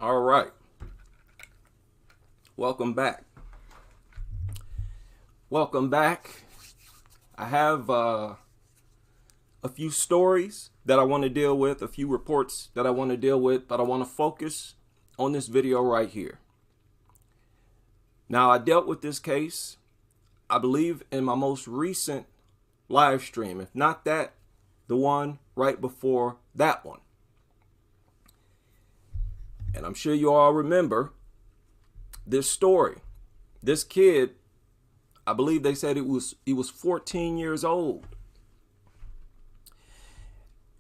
All right. Welcome back. Welcome back. I have a few stories that I want to deal with, a few reports that I want to deal with, but I want to focus on this video right here. Now, I dealt with this case, I believe, in my most recent live stream. If not that, the one right before that one. And I'm sure you all remember this story. This kid, I believe they said he was 14 years old.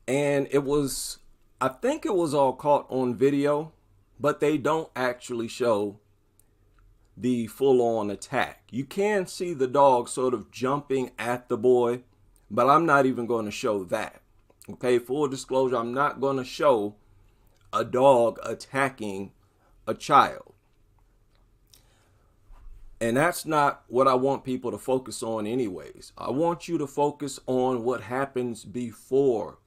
And I think it was all caught on video, but they don't actually show the full-on attack. You can see the dog sort of jumping at the boy, but I'm not even going to show that. Okay, full disclosure, I'm not going to show a dog attacking a child. And that's not what I want people to focus on anyways. I want you to focus on what happens before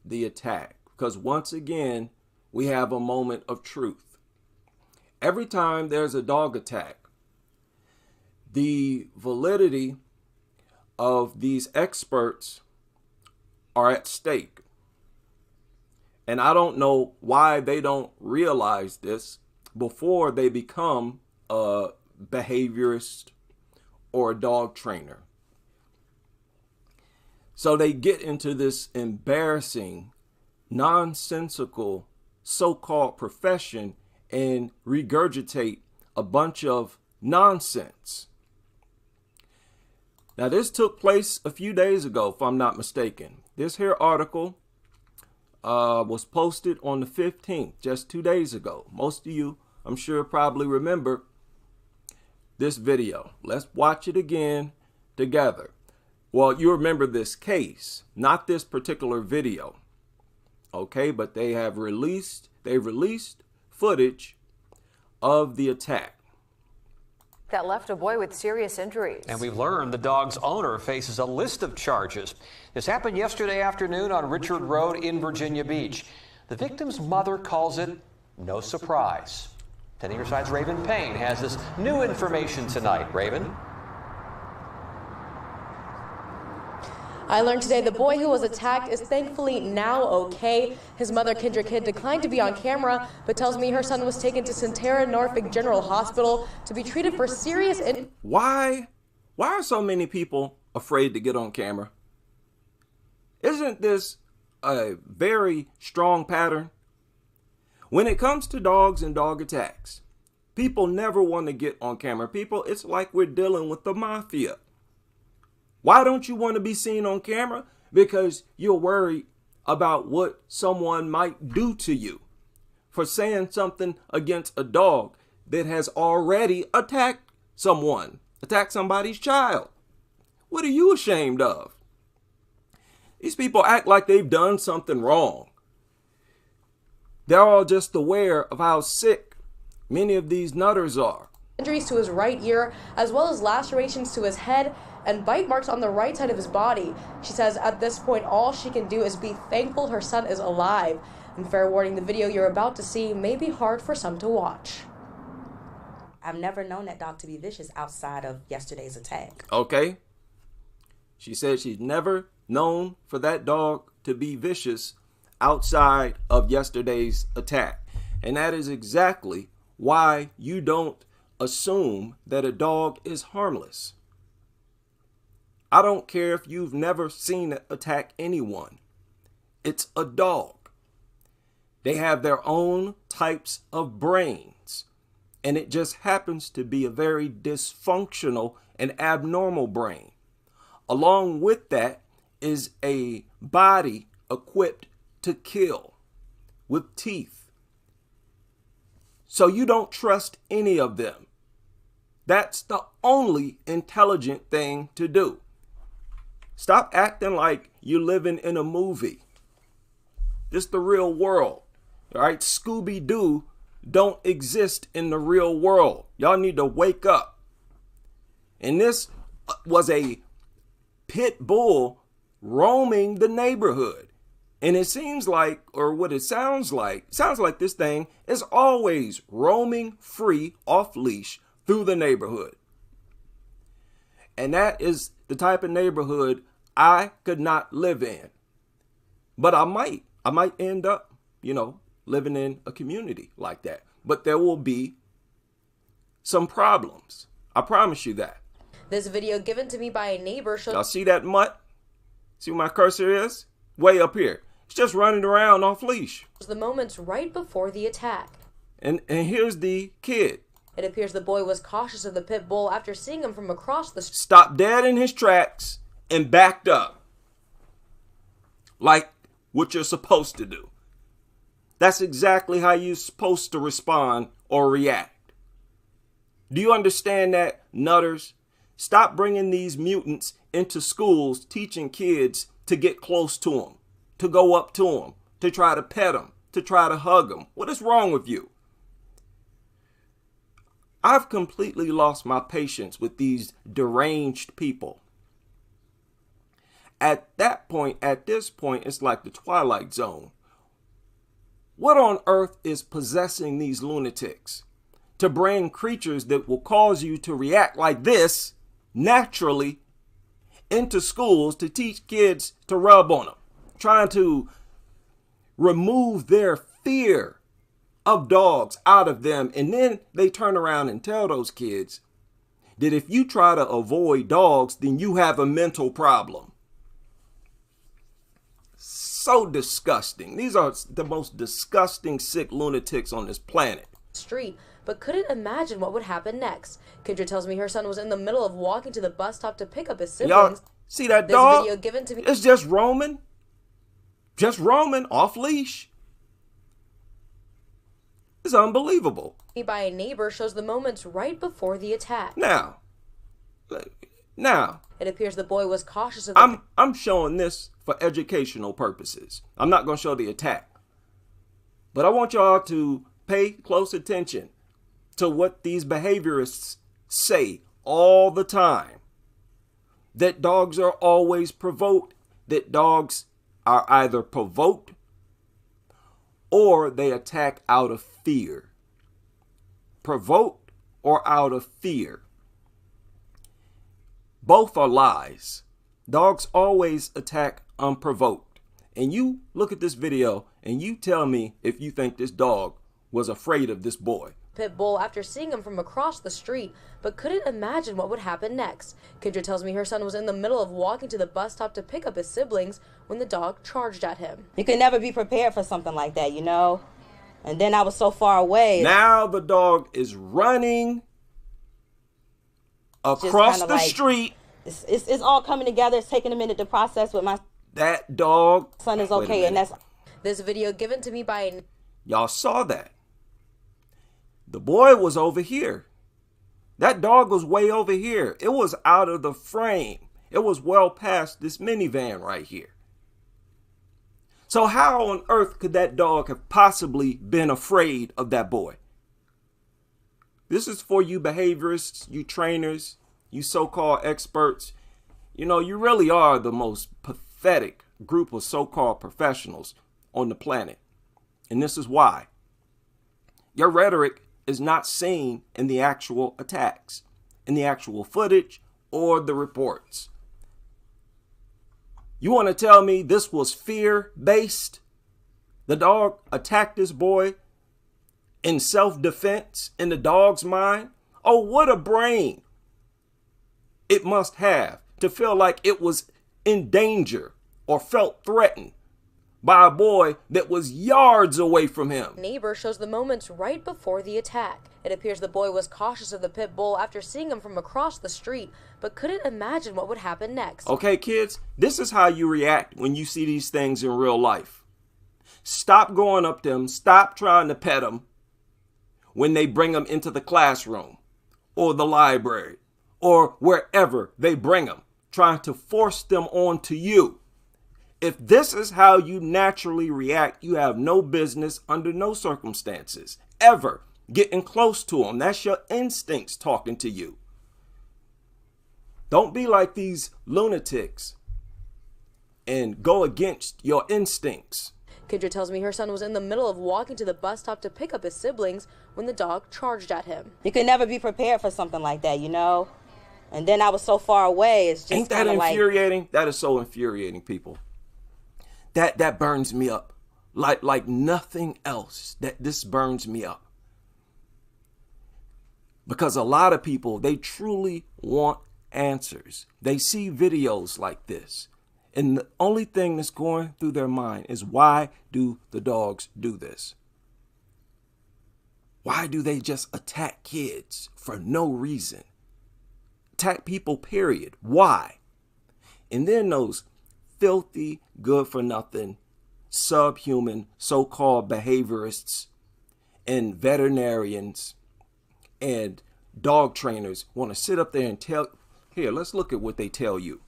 the attack. Because once again, we have a moment of truth. Every time there's a dog attack, the validity of these experts are at stake. And I don't know why they don't realize this before they become a behaviorist or a dog trainer. So they get into this embarrassing, nonsensical, so-called profession and regurgitate a bunch of nonsense. Now, this took place a few days ago, if I'm not mistaken. This here article was posted on the 15th, just 2 days ago. Most of you, I'm sure, probably remember this video. Let's watch it again together. Well, you remember this case, not this particular video. Okay, but they've released footage of the attack that left a boy with serious injuries. And we've learned the dog's owner faces a list of charges. This happened yesterday afternoon on Richard Road in Virginia Beach. The victim's mother calls it no surprise. 10 Your Side's Raven Payne has this new information tonight. Raven? I learned today the boy who was attacked is thankfully now okay. His mother, Kendra Kidd, declined to be on camera, but tells me her son was taken to Centera Norfolk General Hospital to be treated for serious injuries. Why are so many people afraid to get on camera? Isn't this a very strong pattern? When it comes to dogs and dog attacks, people never want to get on camera. People, it's like we're dealing with the mafia. Why don't you want to be seen on camera? Because you're worried about what someone might do to you for saying something against a dog that has already attacked someone, attacked somebody's child. What are you ashamed of? These people act like they've done something wrong. They're all just aware of how sick many of these nutters are. Injuries to his right ear, as well as lacerations to his head and bite marks on the right side of his body. She says at this point, all she can do is be thankful her son is alive. And fair warning, the video you're about to see may be hard for some to watch. I've never known that dog to be vicious outside of yesterday's attack. Okay. She said she's never known for that dog to be vicious outside of yesterday's attack. And that is exactly why you don't assume that a dog is harmless. I don't care if you've never seen it attack anyone. It's a dog. They have their own types of brains. And it just happens to be a very dysfunctional and abnormal brain. Along with that is a body equipped to kill with teeth. So you don't trust any of them. That's the only intelligent thing to do. Stop acting like you're living in a movie. This is the real world. All right, Scooby-Doo don't exist in the real world. Y'all need to wake up. And this was a pit bull roaming the neighborhood. And it seems like, or what it sounds like this thing is always roaming free off leash through the neighborhood. And that is the type of neighborhood I could not live in. But I might end up, living in a community like that. But there will be some problems. I promise you that. This video given to me by a neighbor shows... Y'all see that mutt? See where my cursor is? Way up here. It's just running around off leash. the moments right before the attack. And here's the kid. It appears the boy was cautious of the pit bull after seeing him from across the street. Stopped dead in his tracks and backed up. Like what you're supposed to do. That's exactly how you're supposed to respond or react. Do you understand that, nutters? Stop bringing these mutants into schools, teaching kids to get close to them, to go up to them, to try to pet them, to try to hug them. What is wrong with you? I've completely lost my patience with these deranged people. At this point, it's like the Twilight Zone. What on earth is possessing these lunatics to bring creatures that will cause you to react like this naturally into schools to teach kids to rub on them, trying to remove their fear of dogs out of them, and then they turn around and tell those kids that if you try to avoid dogs, then you have a mental problem. So disgusting. These are the most disgusting, sick lunatics on this planet. Street, but couldn't imagine what would happen next. Kendra tells me her son was in the middle of walking to the bus stop to pick up his siblings. Y'all see that dog? This video given to me. It's just roaming off leash. It's unbelievable. By a neighbor shows the moments right before the attack. Now, it appears the boy was cautious of I'm showing this for educational purposes. I'm not going to show the attack. But I want y'all to pay close attention to what these behaviorists say all the time. That dogs are always provoked. That dogs are either provoked or they attack out of fear. Provoked or out of fear. Both are lies. Dogs always attack unprovoked. And you look at this video and you tell me if you think this dog was afraid of this boy. Pit bull after seeing him from across the street, but couldn't imagine what would happen next. Kendra tells me her son was in the middle of walking to the bus stop to pick up his siblings when the dog charged at him. You can never be prepared for something like that, you know? And then I was so far away. Now the dog is running across the street. It's all coming together. It's taking a minute to process with my... That dog... son is okay, and that's... This video given to me by a... Y'all saw that. The boy was over here. That dog was way over here. It was out of the frame. It was well past this minivan right here. So how on earth could that dog have possibly been afraid of that boy? This is for you behaviorists, you trainers, you so-called experts. You know, you really are the most pathetic group of so-called professionals on the planet. And this is why. Your rhetoric is not seen in the actual attacks, in the actual footage or the reports. You want to tell me this was fear-based? The dog attacked this boy in self-defense in the dog's mind? Oh, what a brain it must have to feel like it was in danger or felt threatened by a boy that was yards away from him. Neighbor shows the moments right before the attack. It appears the boy was cautious of the pit bull after seeing him from across the street, but couldn't imagine what would happen next. Okay, kids, this is how you react when you see these things in real life. Stop going up to them. Stop trying to pet them when they bring them into the classroom or the library or wherever they bring them, trying to force them onto you. If this is how you naturally react, you have no business under no circumstances ever getting close to them. That's your instincts talking to you. Don't be like these lunatics and go against your instincts. Kendra tells me her son was in the middle of walking to the bus stop to pick up his siblings when the dog charged at him. You can never be prepared for something like that, you know? And then I was so far away, it's just Ain't that infuriating? That is so infuriating, people. That burns me up. Like nothing else. This burns me up. Because a lot of people, they truly want answers. They see videos like this, and the only thing that's going through their mind is, why do the dogs do this? Why do they just attack kids for no reason? Attack people, period. Why? And then those filthy, good-for-nothing, subhuman, so-called behaviorists and veterinarians and dog trainers want to sit up there and tell, here, let's look at what they tell you.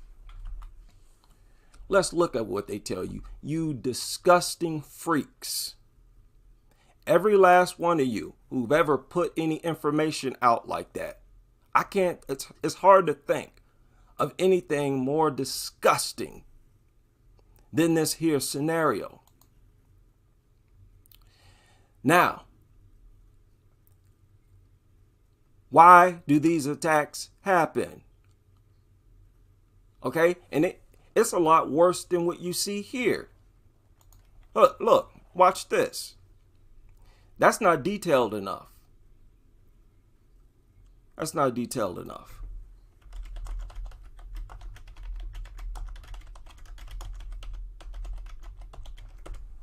Let's look at what they tell you. You disgusting freaks. Every last one of you who've ever put any information out like that. It's hard to think of anything more disgusting than this here scenario. Now, why do these attacks happen? Okay, and it's a lot worse than what you see here. Look, watch this. That's not detailed enough. That's not detailed enough.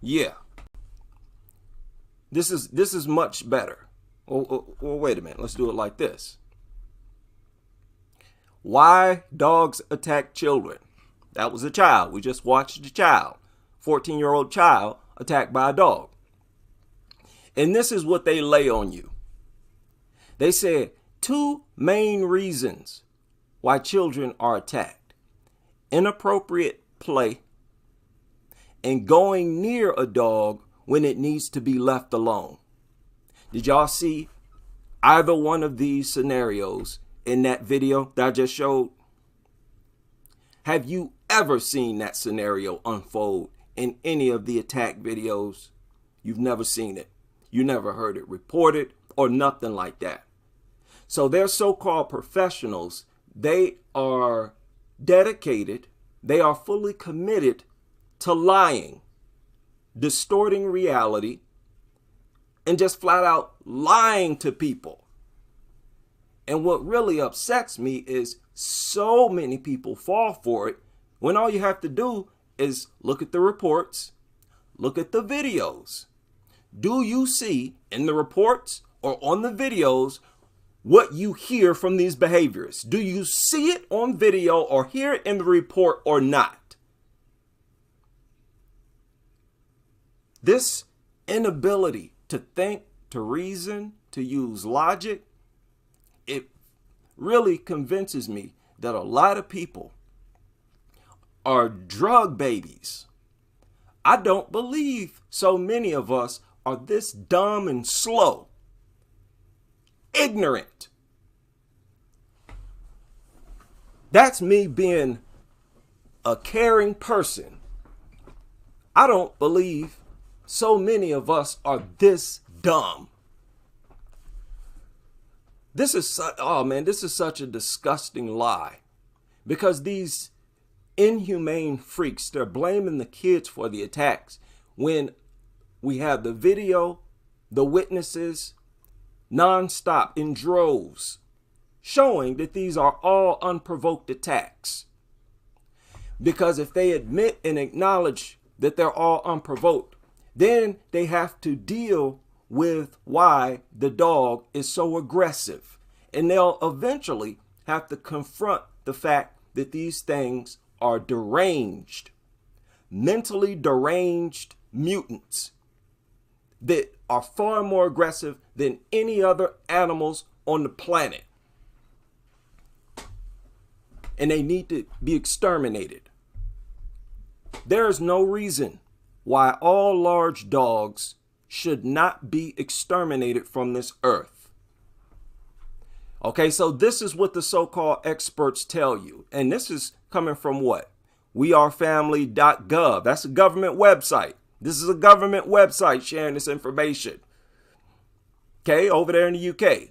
Yeah. This is much better. Well, wait a minute. Let's do it like this. Why dogs attack children? That was a child. We just watched a child, 14-year-old child, attacked by a dog. And this is what they lay on you. They said 2 main reasons why children are attacked: inappropriate play and going near a dog when it needs to be left alone. Did y'all see either one of these scenarios in that video that I just showed? Have you ever seen that scenario unfold in any of the attack videos? You've never seen it. You never heard it reported or nothing like that. So they're so-called professionals. They are dedicated. They are fully committed to lying, distorting reality, and just flat out lying to people. And what really upsets me is so many people fall for it when all you have to do is look at the reports, look at the videos. Do you see in the reports or on the videos what you hear from these behaviorists? Do you see it on video or hear it in the report or not? This inability to think, to reason, to use logic, it really convinces me that a lot of people are drug babies. I don't believe so many of us are this dumb and slow, ignorant. That's me being a caring person. I don't believe so many of us are this dumb. This is such a disgusting lie, because these inhumane freaks, they're blaming the kids for the attacks when we have the video, the witnesses, nonstop in droves, showing that these are all unprovoked attacks. Because if they admit and acknowledge that they're all unprovoked, then they have to deal with why the dog is so aggressive. And they'll eventually have to confront the fact that these things are deranged, mentally deranged mutants that are far more aggressive than any other animals on the planet. And they need to be exterminated. There is no reason why all large dogs should not be exterminated from this earth. Okay, so this is what the so-called experts tell you. And this is coming from what? wearefamily.gov. That's a government website. This is a government website sharing this information. Okay, over there in the UK.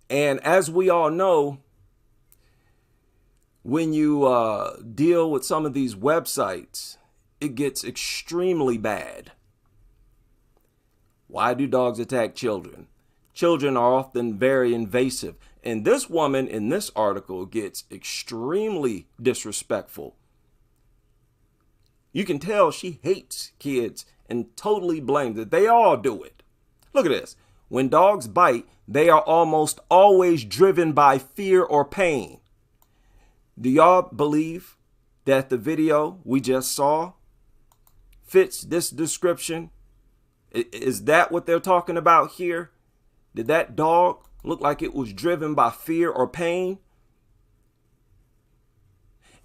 And as we all know, when you deal with some of these websites, it gets extremely bad. Why do dogs attack children? Children are often very invasive. And this woman in this article gets extremely disrespectful. You can tell she hates kids and totally blames it. They all do it. Look at this. When dogs bite, they are almost always driven by fear or pain. Do y'all believe that the video we just saw fits this description? Is that what they're talking about here? Did that dog look like it was driven by fear or pain?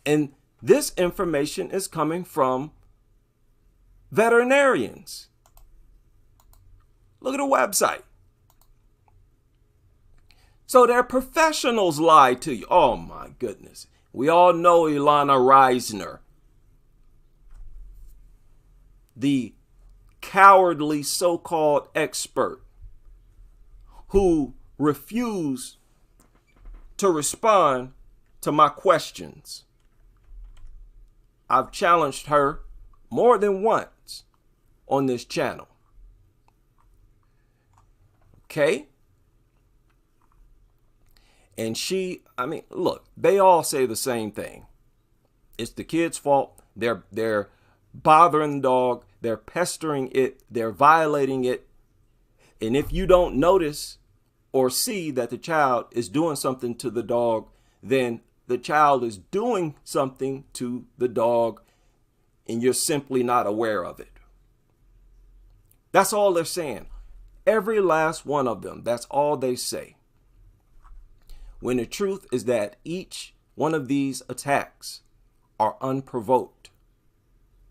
And this information is coming from veterinarians. Look at the website. So their professionals lied to you. Oh my goodness. We all know Ilana Reisner, the cowardly so-called expert who refused to respond to my questions. I've challenged her more than once on this channel. Okay? And look, they all say the same thing. It's the kid's fault. They're bothering the dog. They're pestering it. They're violating it. And if you don't notice or see that the child is doing something to the dog, then the child is doing something to the dog and you're simply not aware of it. That's all they're saying. Every last one of them. That's all they say. When the truth is that each one of these attacks are unprovoked.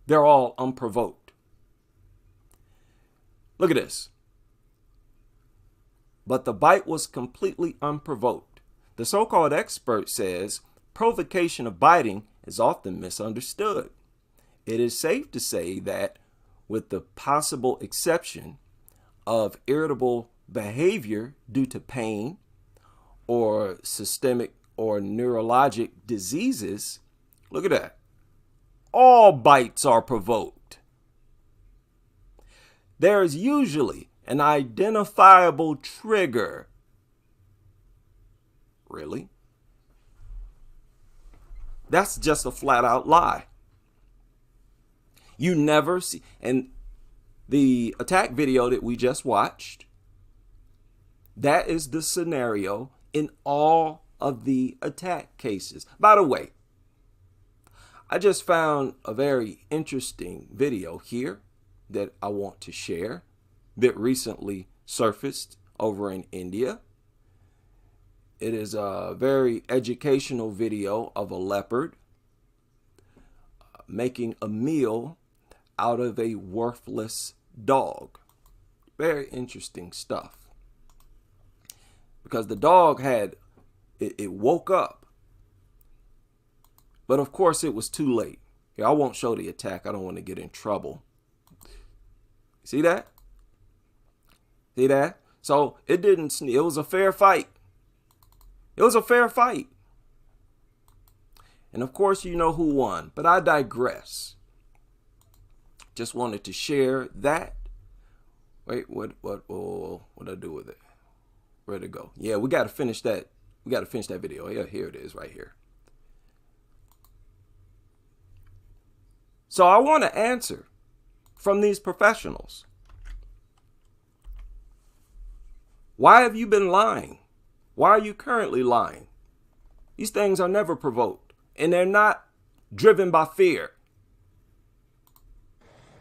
They're all unprovoked. Look at this. But the bite was completely unprovoked. The so-called expert says provocation of biting is often misunderstood. It is safe to say that, with the possible exception of irritable behavior due to pain or systemic or neurologic diseases, look at that. All bites are provoked. There is usually an identifiable trigger. Really? That's just a flat out lie. You never see, and the attack video that we just watched, that is the scenario in all of the attack cases. By the way, I just found a very interesting video here that I want to share that recently surfaced over in India. It is a very educational video of a leopard making a meal out of a worthless dog. Very interesting stuff. Because the dog it woke up. But of course it was too late. I won't show the attack. I don't want to get in trouble. See that? See that? So it was a fair fight. It was a fair fight. And of course you know who won, but I digress. Just wanted to share that. Wait, what did I do with it? Where'd it go? Yeah, we got to finish that. We got to finish that video. Yeah, here it is right here. So I want to answer from these professionals. Why have you been lying? Why are you currently lying? These things are never provoked, and they're not driven by fear.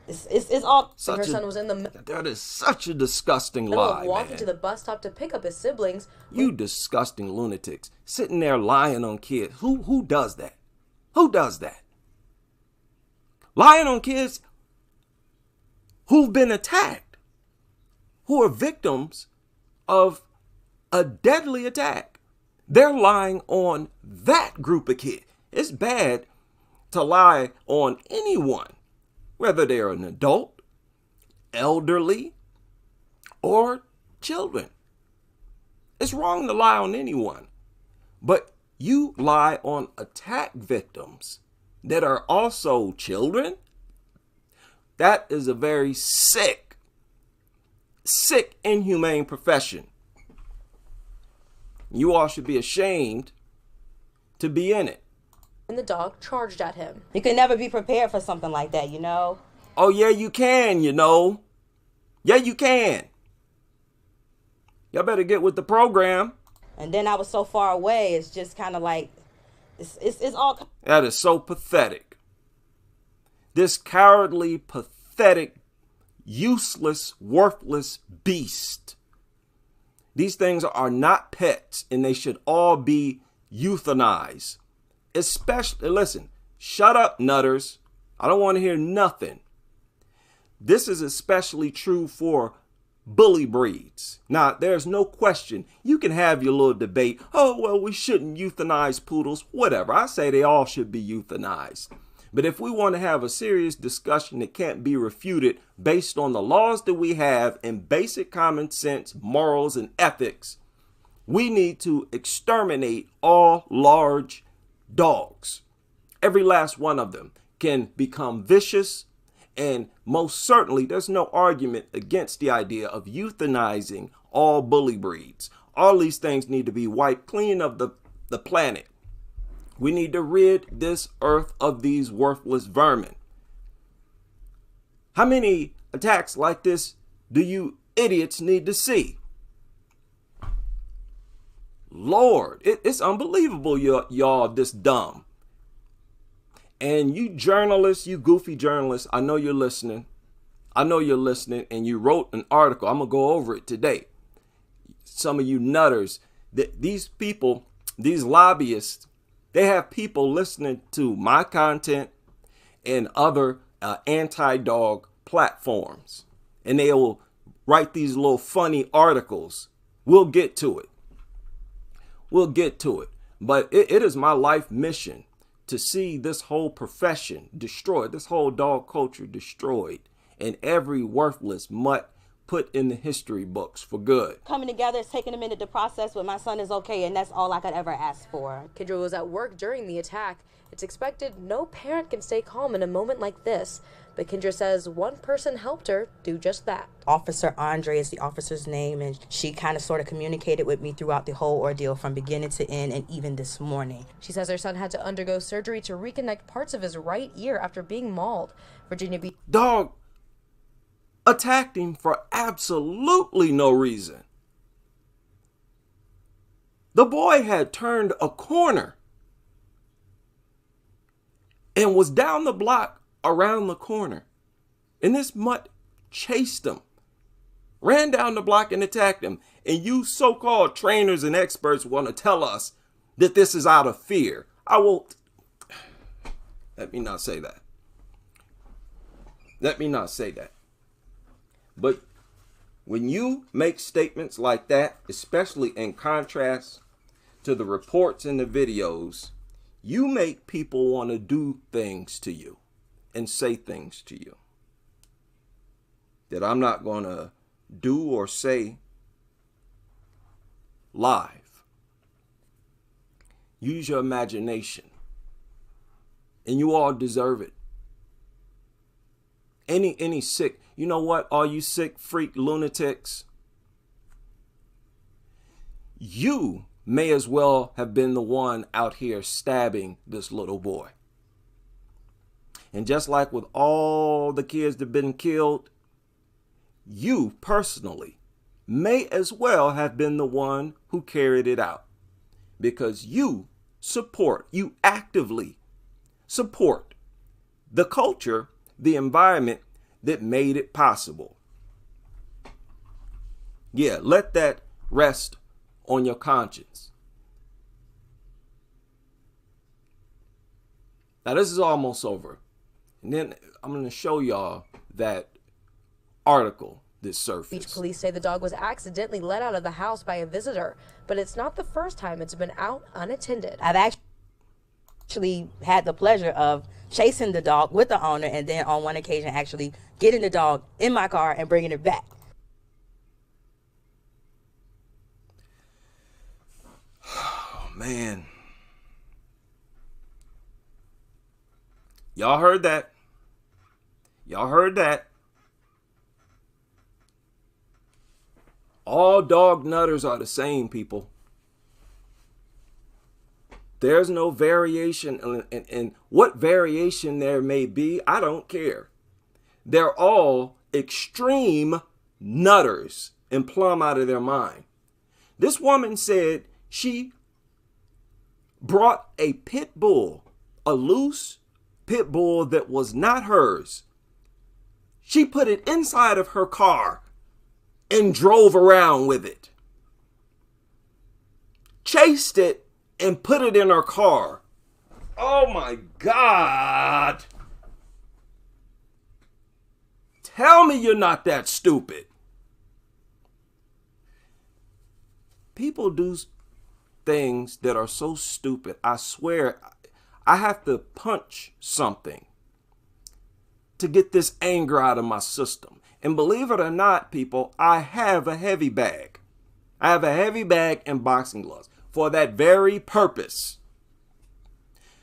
It's all. Her son was in the. That is such a disgusting lie, walking man. to the bus stop to pick up his siblings. You disgusting lunatics, sitting there lying on kids. Who does that? Who does that? Lying on kids who've been attacked, who are victims of a deadly attack. They're lying on that group of kids. It's bad to lie on anyone, whether they're an adult, elderly, or children. It's wrong to lie on anyone. But you lie on attack victims that are also children. That is a very sick, inhumane profession. You all should be ashamed to be in it. And the dog charged at him. You can never be prepared for something like that, you know? Oh, yeah, you can, you know. Yeah, you can. Y'all better get with the program. And then I was so far away, it's just kind of like, it's all... That is so pathetic. This cowardly, pathetic, useless, worthless beast. These things are not pets, and they should all be euthanized. Especially, listen, shut up, nutters. I don't want to hear nothing. This is especially true for bully breeds. Now, there's no question. You can have your little debate. Oh, well, we shouldn't euthanize poodles. Whatever. I say they all should be euthanized. But if we want to have a serious discussion that can't be refuted based on the laws that we have and basic common sense, morals, and ethics, we need to exterminate all large dogs. Every last one of them can become vicious, and most certainly there's no argument against the idea of euthanizing all bully breeds. All these things need to be wiped clean of the planet. We need to rid this earth of these worthless vermin. How many attacks like this do you idiots need to see? Lord, it's unbelievable y'all this dumb. And you journalists, you goofy journalists, I know you're listening. I know you're listening, and you wrote an article. I'm going to go over it today. Some of you nutters, these people, these lobbyists, they have people listening to my content and other anti-dog platforms. And they will write these little funny articles. We'll get to it. We'll get to it. But it is my life mission to see this whole profession destroyed, this whole dog culture destroyed, and every worthless mutt put in the history books for good. Coming together, it's taking a minute to process, but my son is okay, and that's all I could ever ask for. Kendra was at work during the attack. It's expected no parent can stay calm in a moment like this, but Kendra says one person helped her do just that. Officer Andre is the officer's name, and she kind of sort of communicated with me throughout the whole ordeal from beginning to end, and even this morning. She says her son had to undergo surgery to reconnect parts of his right ear after being mauled. Virginia Beach dog attacked him for absolutely no reason. The boy had turned a corner and was down the block around the corner. And this mutt chased him, ran down the block and attacked him. And you so-called trainers and experts want to tell us that this is out of fear. Let me not say that. Let me not say that. But when you make statements like that, especially in contrast to the reports and the videos, you make people want to do things to you and say things to you that I'm not going to do or say live. Use your imagination, and you all deserve it. Any sick, you know what, all you sick freak lunatics, you may as well have been the one out here stabbing this little boy. And just like with all the kids that have been killed, you personally may as well have been the one who carried it out, because you actively support the culture, the environment that made it possible. Yeah, let that rest on your conscience. Now this is almost over. And then I'm going to show y'all that article this surface. Beach police say the dog was accidentally let out of the house by a visitor, but it's not the first time it's been out unattended. I've actually had the pleasure of chasing the dog with the owner, and then on one occasion actually getting the dog in my car and bringing it back. Oh, man. Y'all heard that? Y'all heard that? All dog nutters are the same, people. There's no variation, and what variation there may be, I don't care. They're all extreme nutters and plumb out of their mind. This woman said she brought a pit bull, a loose pit bull that was not hers. She put it inside of her car and drove around with it. Chased it and put it in her car. Oh my God. Tell me you're not that stupid. People do things that are so stupid. I swear, I have to punch something to get this anger out of my system. And believe it or not, people, I have a heavy bag. I have a heavy bag and boxing gloves for that very purpose.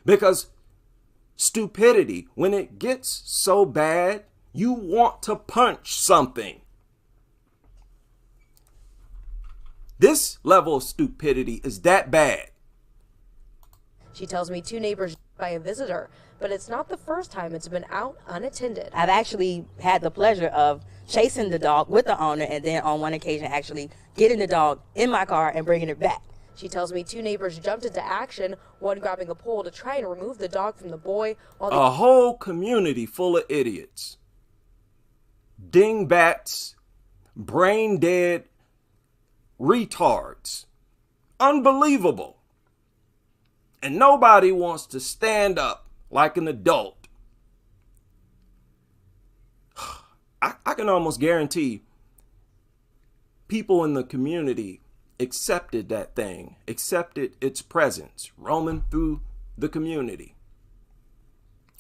Because stupidity, when it gets so bad, you want to punch something. This level of stupidity is that bad. She tells me 2 neighbors by a visitor, but it's not the first time it's been out unattended. I've actually had the pleasure of chasing the dog with the owner, and then on one occasion actually getting the dog in my car and bringing it back. She tells me 2 neighbors jumped into action, one grabbing a pole to try and remove the dog from the boy, while a whole community full of idiots, dingbats, brain dead retards. Unbelievable. And nobody wants to stand up like an adult. I can almost guarantee people in the community accepted that thing, accepted its presence, roaming through the community.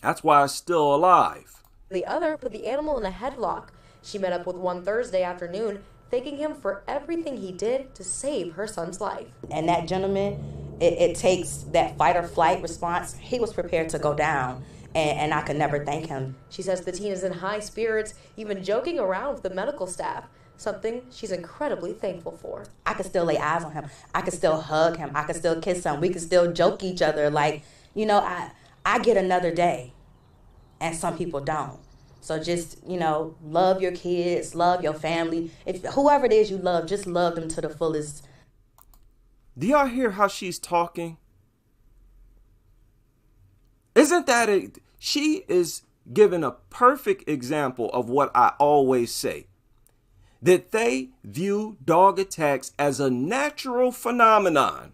That's why it's still alive. The other put the animal in a headlock. She met up with one Thursday afternoon, thanking him for everything he did to save her son's life. And that gentleman, it takes that fight or flight response. He was prepared to go down, and I could never thank him. She says the teen is in high spirits, even joking around with the medical staff, something she's incredibly thankful for. I could still lay eyes on him. I could still hug him. I could still kiss him. We could still joke each other. Like, you know, I get another day, and some people don't. So just, you know, love your kids, love your family. If whoever it is you love, just love them to the fullest. Do y'all hear how she's talking? Isn't that she is giving a perfect example of what I always say, that they view dog attacks as a natural phenomenon.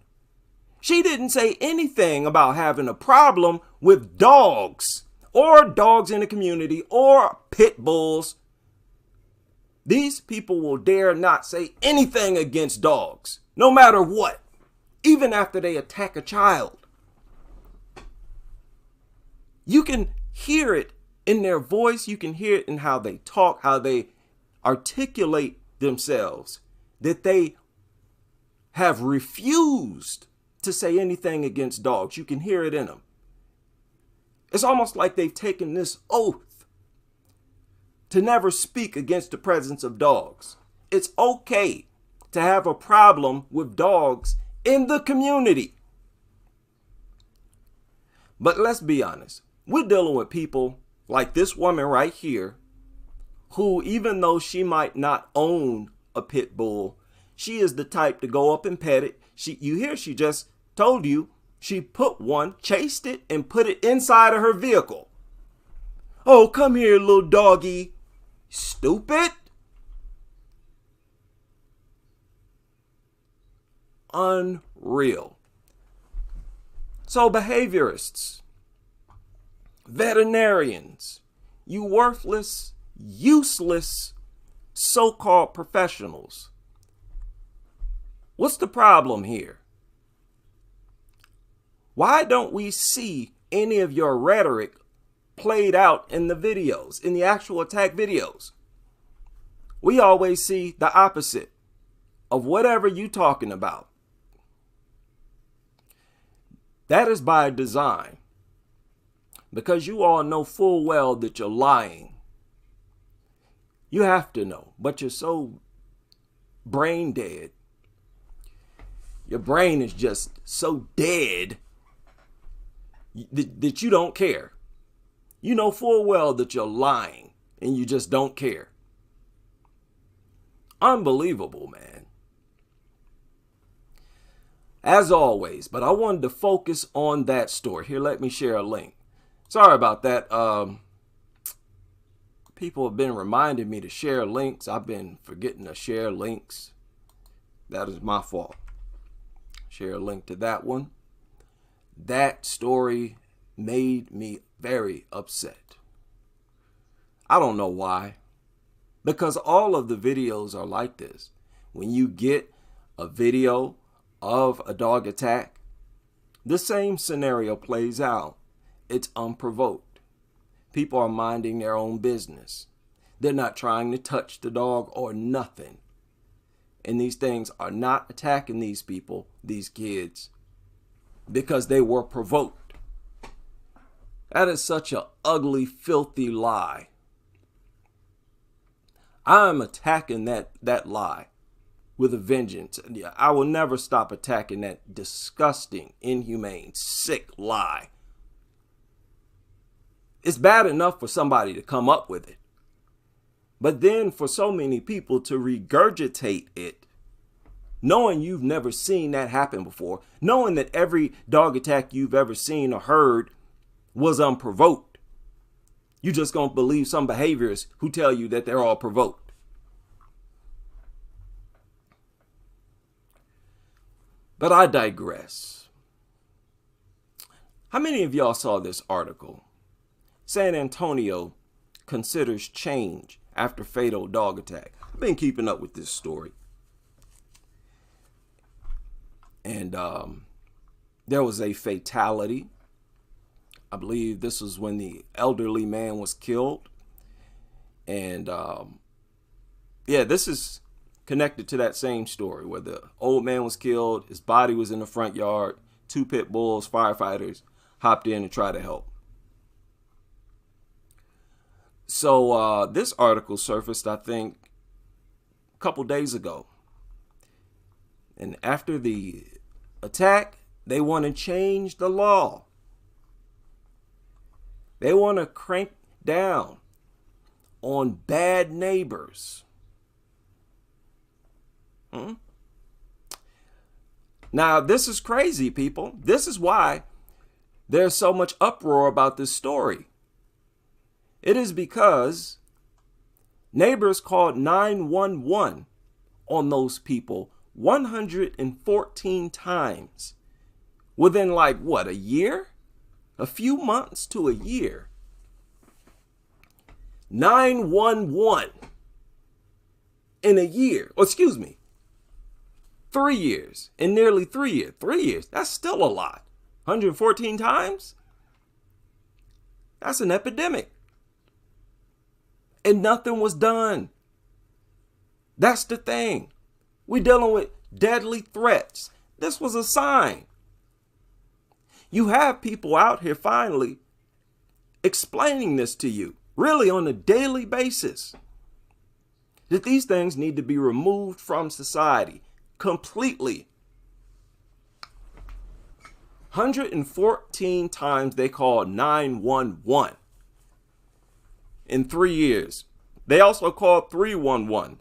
She didn't say anything about having a problem with dogs or dogs in the community or pit bulls. These people will dare not say anything against dogs, no matter what, even after they attack a child. You can hear it in their voice. You can hear it in how they talk, how they articulate themselves, that they have refused to say anything against dogs. You can hear it in them. It's almost like they've taken this oath to never speak against the presence of dogs. It's okay to have a problem with dogs in the community. But let's be honest. We're dealing with people like this woman right here, who, even though she might not own a pit bull, she is the type to go up and pet it. You hear she just told you she put one, chased it, and put it inside of her vehicle. Oh, come here, little doggy. Stupid. Unreal. So behaviorists, veterinarians, you worthless, useless so-called professionals. What's the problem here? Why don't we see any of your rhetoric played out in the videos, in the actual attack videos? We always see the opposite of whatever you're talking about. That is by design, because you all know full well that you're lying. You have to know, but you're so brain dead. Your brain is just so dead that you don't care. You know full well that you're lying and you just don't care. Unbelievable, man. As always, but I wanted to focus on that story. Here, let me share a link. Sorry about that. People have been reminding me to share links. I've been forgetting to share links. That is my fault. Share a link to that one. That story made me very upset. I don't know why. Because all of the videos are like this. When you get a video of a dog attack, the same scenario plays out. It's unprovoked. People are minding their own business. They're not trying to touch the dog or nothing. And these things are not attacking these people, these kids, because they were provoked. That is such an ugly, filthy lie. I'm attacking that lie with a vengeance. I will never stop attacking that disgusting, inhumane, sick lie. It's bad enough for somebody to come up with it, but then for so many people to regurgitate it, knowing you've never seen that happen before, knowing that every dog attack you've ever seen or heard was unprovoked. You just gonna believe some behaviors who tell you that they're all provoked. But I digress. How many of y'all saw this article? San Antonio considers change after fatal dog attack. I've been keeping up with this story. And there was a fatality. I believe this was when the elderly man was killed. And yeah, this is connected to that same story where the old man was killed. His body was in the front yard. 2 pit bulls, firefighters hopped in and tried to help. So this article surfaced, I think, a couple days ago. And after the attack, they want to change the law. They want to crank down on bad neighbors. Now, this is crazy, people. This is why there's so much uproar about this story. It is because neighbors called 911 on those people 114 times within like what, a year? A few months to a year. 911 in a year. Or excuse me, 3 years. In nearly 3 years. 3 years. That's still a lot. 114 times? That's an epidemic. And nothing was done. That's the thing. We're dealing with deadly threats. This was a sign. You have people out here finally explaining this to you, really on a daily basis, that these things need to be removed from society completely. 114 times they called 911 in 3 years. They also called 311,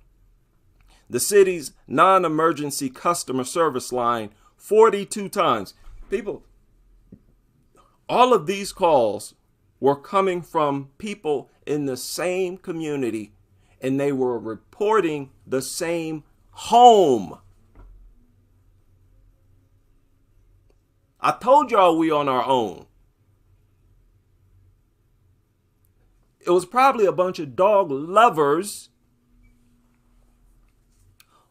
the city's non-emergency customer service line, 42 times. People, all of these calls were coming from people in the same community, and they were reporting the same home. I told y'all we on our own. It was probably a bunch of dog lovers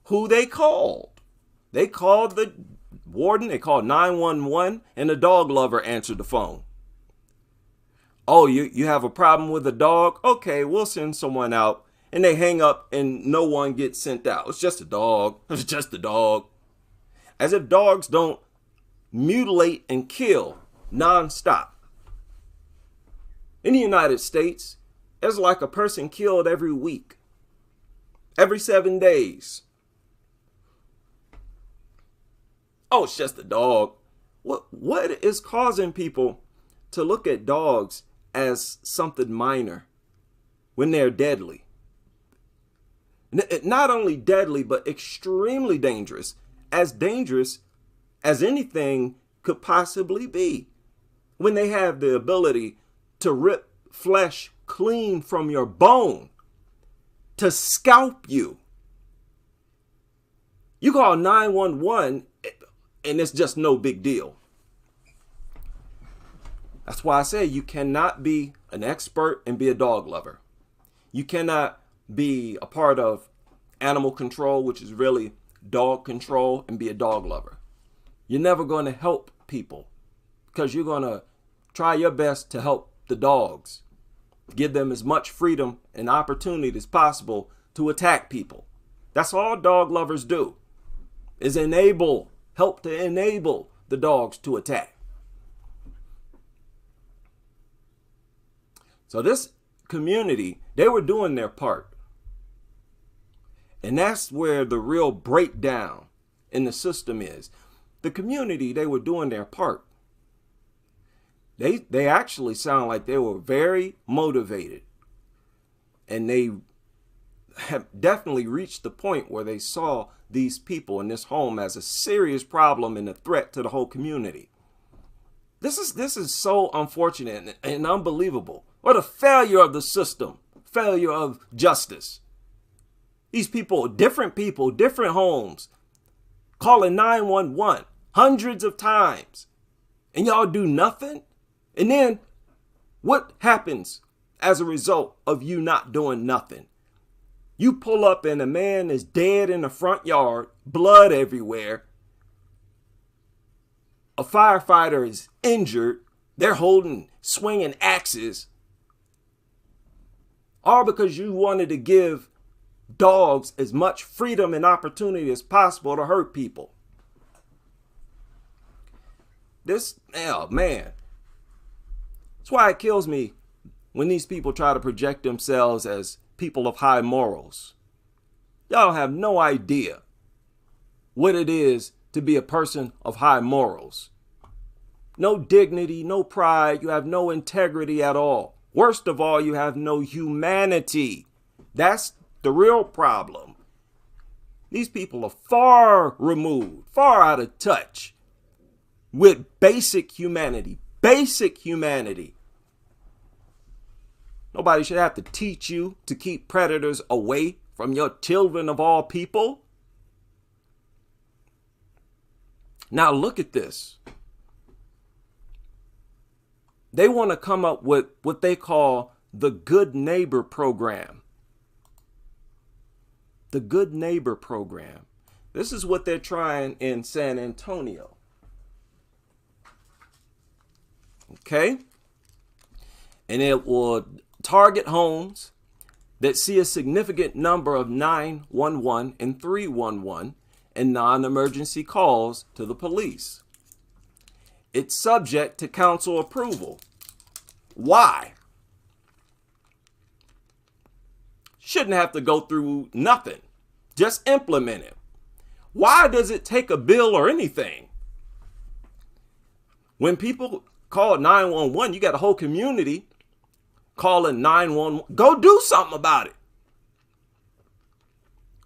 who they called. They called the warden, they called 911, and the dog lover answered the phone. Oh, you have a problem with a dog? Okay, we'll send someone out. And they hang up and no one gets sent out. It's just a dog. It's just a dog. As if dogs don't mutilate and kill nonstop. In the United States, there's like a person killed every week, every 7 days. Oh, it's just a dog. What is causing people to look at dogs as something minor when they're deadly? Not only deadly, but extremely dangerous as anything could possibly be. When they have the ability to rip flesh clean from your bone, to scalp you. You call 911 and it's just no big deal. That's why I say you cannot be an expert and be a dog lover. You cannot be a part of animal control, which is really dog control, and be a dog lover. You're never going to help people because you're going to try your best to help the dogs, give them as much freedom and opportunity as possible to attack people. That's all dog lovers do, is help to enable the dogs to attack. So this community, they were doing their part. And that's where the real breakdown in the system is. The community, they were doing their part. They actually sound like they were very motivated. And they have definitely reached the point where they saw these people in this home as a serious problem and a threat to the whole community. This is so unfortunate and unbelievable. What a failure of the system, failure of justice. These people, different homes, calling 911 hundreds of times, and y'all do nothing? And then what happens as a result of you not doing nothing? You pull up and a man is dead in the front yard, blood everywhere. A firefighter is injured. They're swinging axes. All because you wanted to give dogs as much freedom and opportunity as possible to hurt people. Oh man. That's why it kills me when these people try to project themselves as people of high morals. Y'all have no idea what it is to be a person of high morals. No dignity, no pride. You have no integrity at all. Worst of all, you have no humanity. That's the real problem. These people are far removed, far out of touch with basic humanity. Basic humanity. Nobody should have to teach you to keep predators away from your children of all people. Now look at this. They want to come up with what they call the Good Neighbor Program. The Good Neighbor Program. This is what they're trying in San Antonio. Okay? And it will target homes that see a significant number of 911 and 311 and non-emergency calls to the police. It's subject to council approval. Why? Shouldn't have to go through nothing. Just implement it. Why does it take a bill or anything? When people call 911, you got a whole community calling 911. Go do something about it.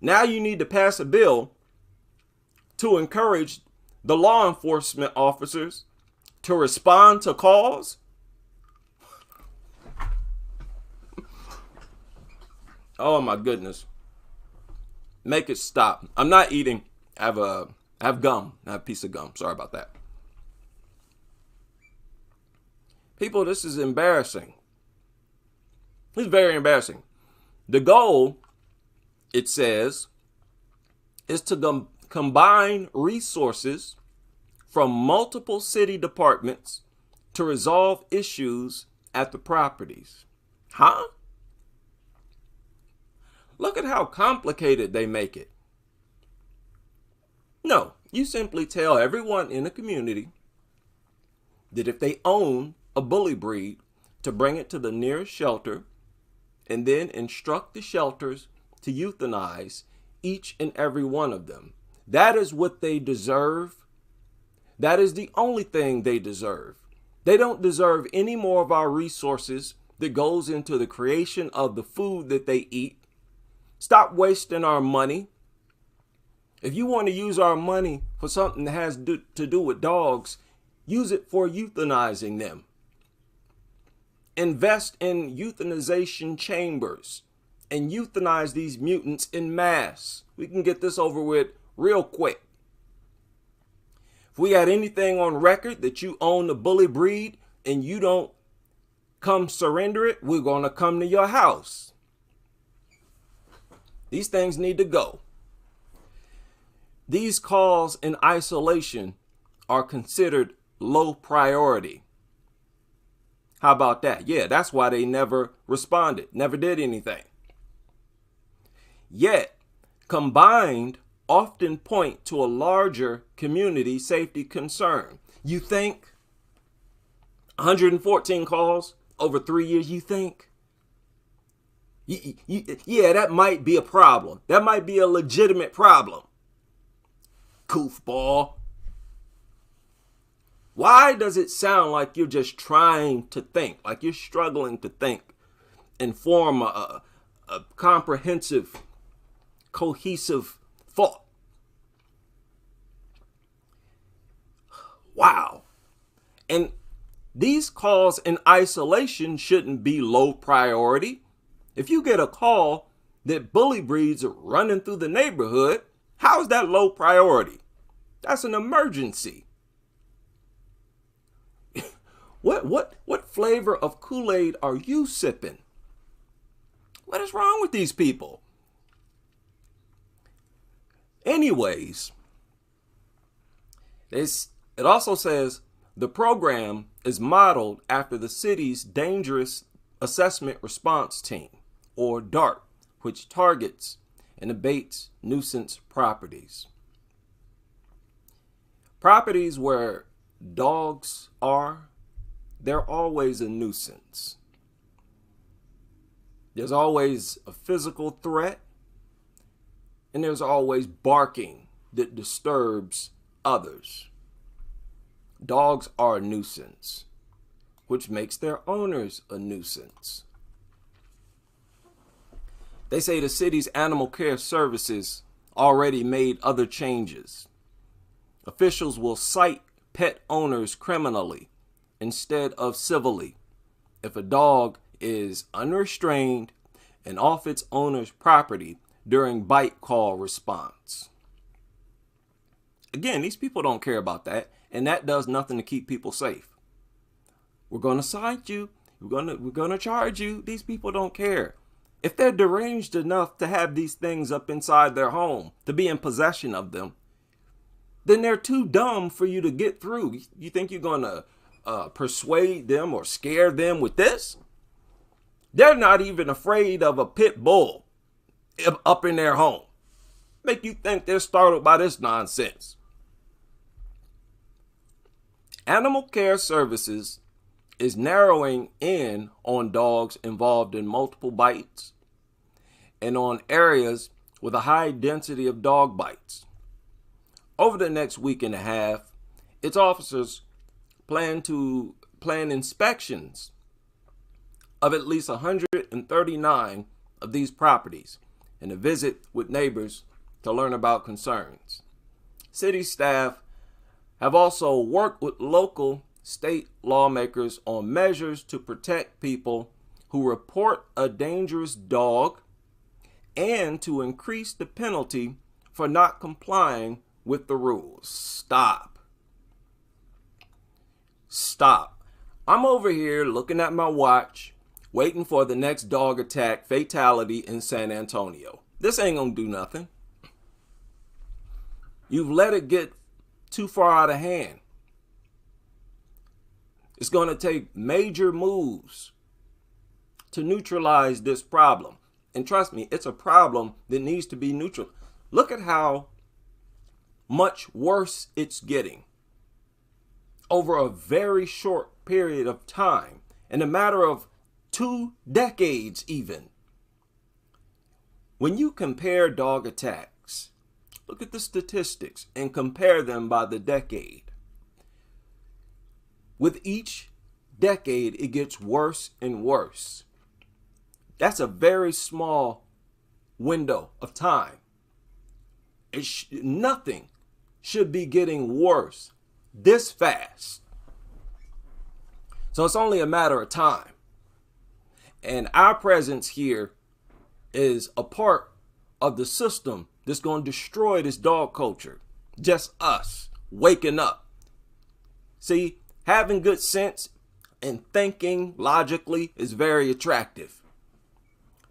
Now you need to pass a bill to encourage the law enforcement officers to respond to calls. Oh my goodness. Make it stop. I'm not eating. I have gum. I have a piece of gum. Sorry about that. People, this is embarrassing. It's very embarrassing. The goal, it says, is to combine resources from multiple city departments to resolve issues at the properties. Huh? Look at how complicated they make it. No, you simply tell everyone in the community that if they own a bully breed, to bring it to the nearest shelter and then instruct the shelters to euthanize each and every one of them. That is what they deserve. That is the only thing they deserve. They don't deserve any more of our resources that goes into the creation of the food that they eat. Stop wasting our money. If you want to use our money for something that has to do with dogs, use it for euthanizing them. Invest in euthanization chambers and euthanize these mutants in mass. We can get this over with real quick. If we got anything on record that you own the bully breed and you don't come surrender it, we're going to come to your house. These things need to go. These calls in isolation are considered low priority. How about that? Yeah, that's why they never responded, never did anything. Yet, combined often point to a larger community safety concern. You think 114 calls over 3 years, you think? Yeah, that might be a problem. That might be a legitimate problem. Goofball. Why does it sound like you're just trying to think, like you're struggling to think and form a comprehensive, cohesive thought? Wow. And these calls in isolation shouldn't be low priority. If you get a call that bully breeds are running through the neighborhood, how is that low priority? That's an emergency. What flavor of Kool-Aid are you sipping? What is wrong with these people? Anyways, it also says the program is modeled after the city's Dangerous Assessment Response Team, or DART, which targets and abates nuisance properties. Properties where dogs are, they're always a nuisance. There's always a physical threat, and there's always barking that disturbs others. Dogs are a nuisance, which makes their owners a nuisance. They say the city's animal care services already made other changes. Officials will cite pet owners criminally instead of civilly if a dog is unrestrained and off its owner's property during bite call response. Again, these people don't care about that, and that does nothing to keep people safe. We're going to cite you. We're going to charge you. These people don't care. If they're deranged enough to have these things up inside their home, to be in possession of them, then they're too dumb for you to get through. You think you're going to persuade them or scare them with this? They're not even afraid of a pit bull up in their home. Make you think they're startled by this nonsense. Animal Care Services is narrowing in on dogs involved in multiple bites and on areas with a high density of dog bites. Over the next week and a half, its officers plan inspections of at least 139 of these properties and a visit with neighbors to learn about concerns. City staff have also worked with local state lawmakers on measures to protect people who report a dangerous dog and to increase the penalty for not complying with the rules. Stop. I'm over here looking at my watch, waiting for the next dog attack fatality in San Antonio. This ain't gonna do nothing. You've let it get too far out of hand. It's going to take major moves to neutralize this problem. And trust me, it's a problem that needs to be neutral. Look at how much worse it's getting over a very short period of time, in a matter of 2 decades even. When you compare dog attacks, look at the statistics and compare them by the decade. With each decade, it gets worse and worse. That's a very small window of time. Nothing should be getting worse this fast. So it's only a matter of time. And our presence here is a part of the system that's going to destroy this dog culture. Just us waking up. See, having good sense and thinking logically is very attractive.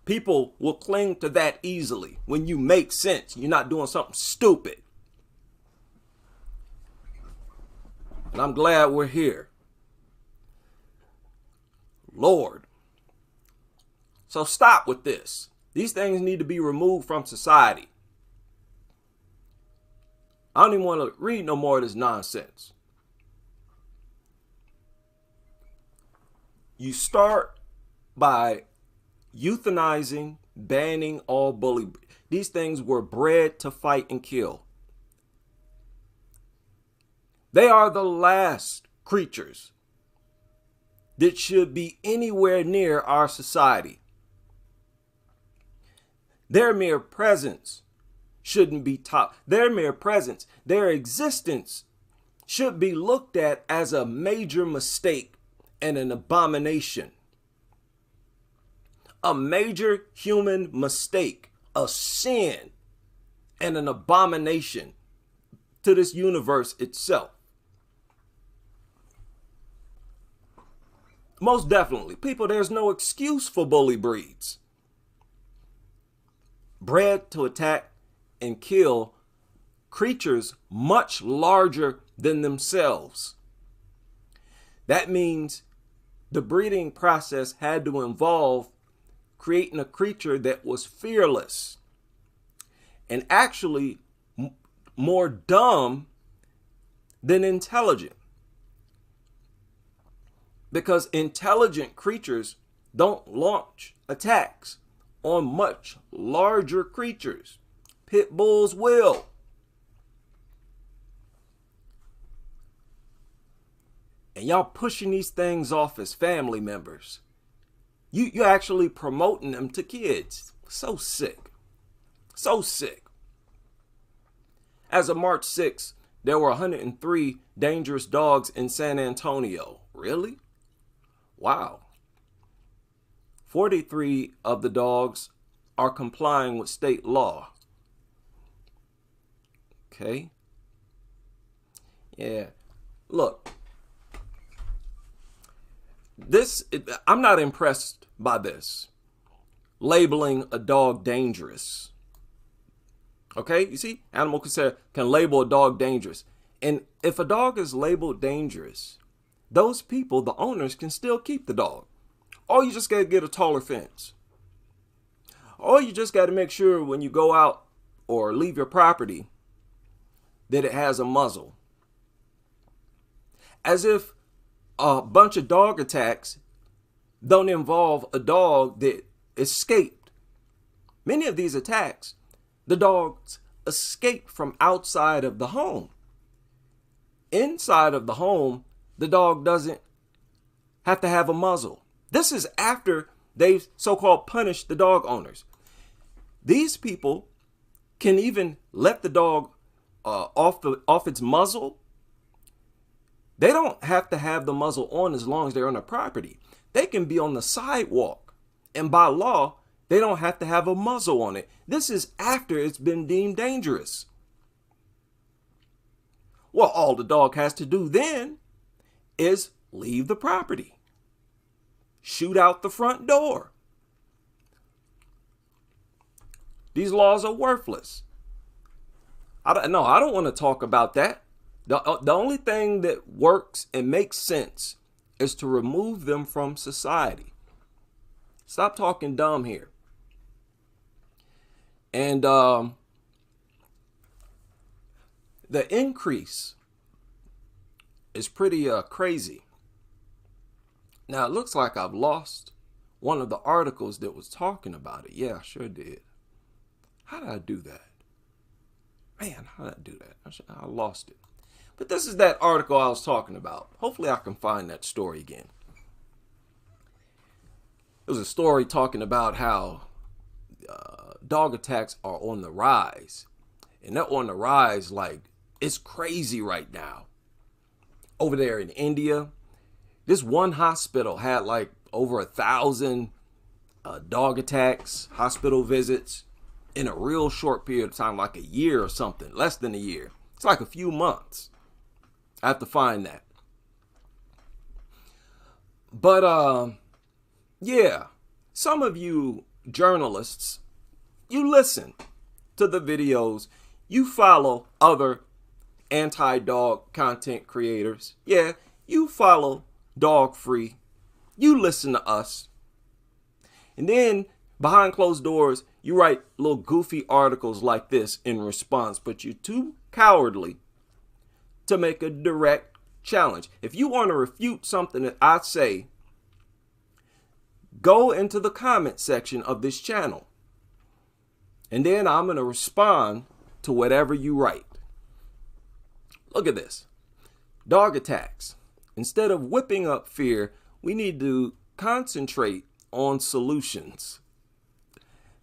People will cling to that easily when you make sense. You're not doing something stupid. And I'm glad we're here. Lord. So stop with this. These things need to be removed from society. I don't even want to read no more of this nonsense. You start by euthanizing, banning all bully. These things were bred to fight and kill. They are the last creatures that should be anywhere near our society. Their mere presence shouldn't be taught. Their mere presence, their existence should be looked at as a major mistake and an abomination. A major human mistake, a sin, and an abomination to this universe itself. Most definitely. People, there's no excuse for bully breeds. Bred to attack and kill creatures much larger than themselves. That means the breeding process had to involve creating a creature that was fearless and actually more dumb than intelligent. Because intelligent creatures don't launch attacks on much larger creatures. Pit bulls will. And y'all pushing these things off as family members. You're actually promoting them to kids. So sick. So sick. As of March 6th, there were 103 dangerous dogs in San Antonio. Really? Wow. 43 of the dogs are complying with state law. Okay. Yeah. Look. I'm not impressed by this. Labeling a dog dangerous. Okay, you see, animal can label a dog dangerous. And if a dog is labeled dangerous, those people, the owners, can still keep the dog. Or you just got to get a taller fence. Or you just got to make sure when you go out or leave your property that it has a muzzle. As if a bunch of dog attacks don't involve a dog that escaped. Many of these attacks, the dogs escape from outside of the home. Inside of the home, the dog doesn't have to have a muzzle. This is after they've so-called punished the dog owners. These people can even let the dog off its muzzle. They don't have to have the muzzle on as long as they're on the property. They can be on the sidewalk. And by law, they don't have to have a muzzle on it. This is after it's been deemed dangerous. Well, all the dog has to do then is leave the property. Shoot out the front door. These laws are worthless. I don't want to talk about that. The only thing that works and makes sense is to remove them from society. Stop talking dumb here. And the increase is pretty crazy. Now, it looks like I've lost one of the articles that was talking about it. Yeah, I sure did. How did I do that? Man, how did I do that? I lost it. But this is that article I was talking about. Hopefully I can find that story again. It was a story talking about how dog attacks are on the rise. And they're on the rise like it's crazy right now. Over there in India, this one hospital had like over 1,000 dog attacks, hospital visits in a real short period of time, like a year or something, less than a year. It's like a few months. I have to find that. But yeah, some of you journalists, you listen to the videos, you follow other anti-dog content creators. Yeah, you follow Dog Free. You listen to us. And then behind closed doors, you write little goofy articles like this in response, but you're too cowardly to make a direct challenge. If you want to refute something that I say, go into the comment section of this channel. And then I'm going to respond to whatever you write. Look at this. Dog attacks. Instead of whipping up fear, we need to concentrate on solutions.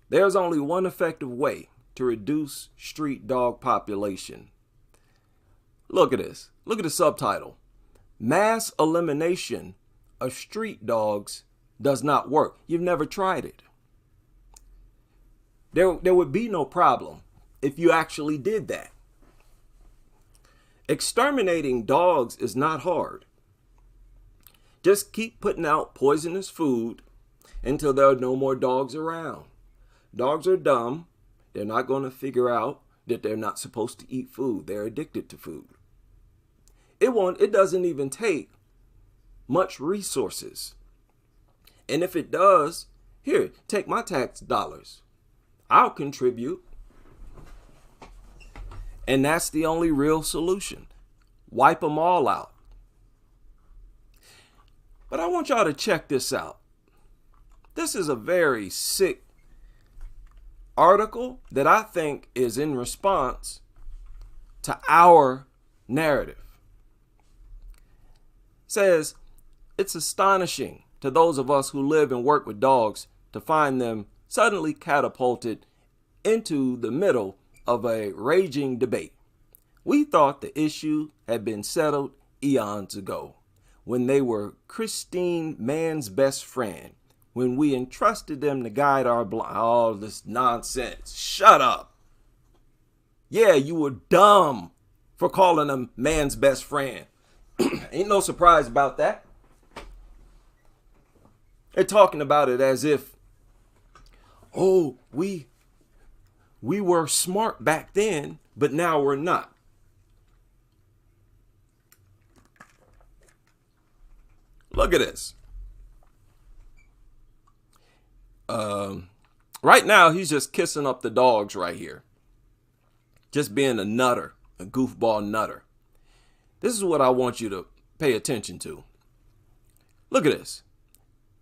There's only one effective way to reduce street dog population. Look at this. Look at the subtitle. Mass elimination of street dogs does not work. You've never tried it. There would be no problem if you actually did that. Exterminating dogs is not hard. Just keep putting out poisonous food until there are no more dogs around. Dogs are dumb. They're not going to figure out that they're not supposed to eat food. They're addicted to food. It doesn't even take much resources. And if it does, here, take my tax dollars. I'll contribute. And that's the only real solution. Wipe them all out. But I want y'all to check this out. This is a very sick article that I think is in response to our narrative. It says, it's astonishing to those of us who live and work with dogs to find them suddenly catapulted into the middle of a raging debate. We thought the issue had been settled eons ago when they were Christine man's best friend, when we entrusted them to guide our all this nonsense. Shut up. Yeah, you were dumb for calling them man's best friend. Ain't no surprise about that. They're talking about it as if, oh, we were smart back then, but now we're not. Look at this. Right now, he's just kissing up the dogs right here. Just being a nutter, a goofball nutter. This is what I want you to pay attention to. Look at this.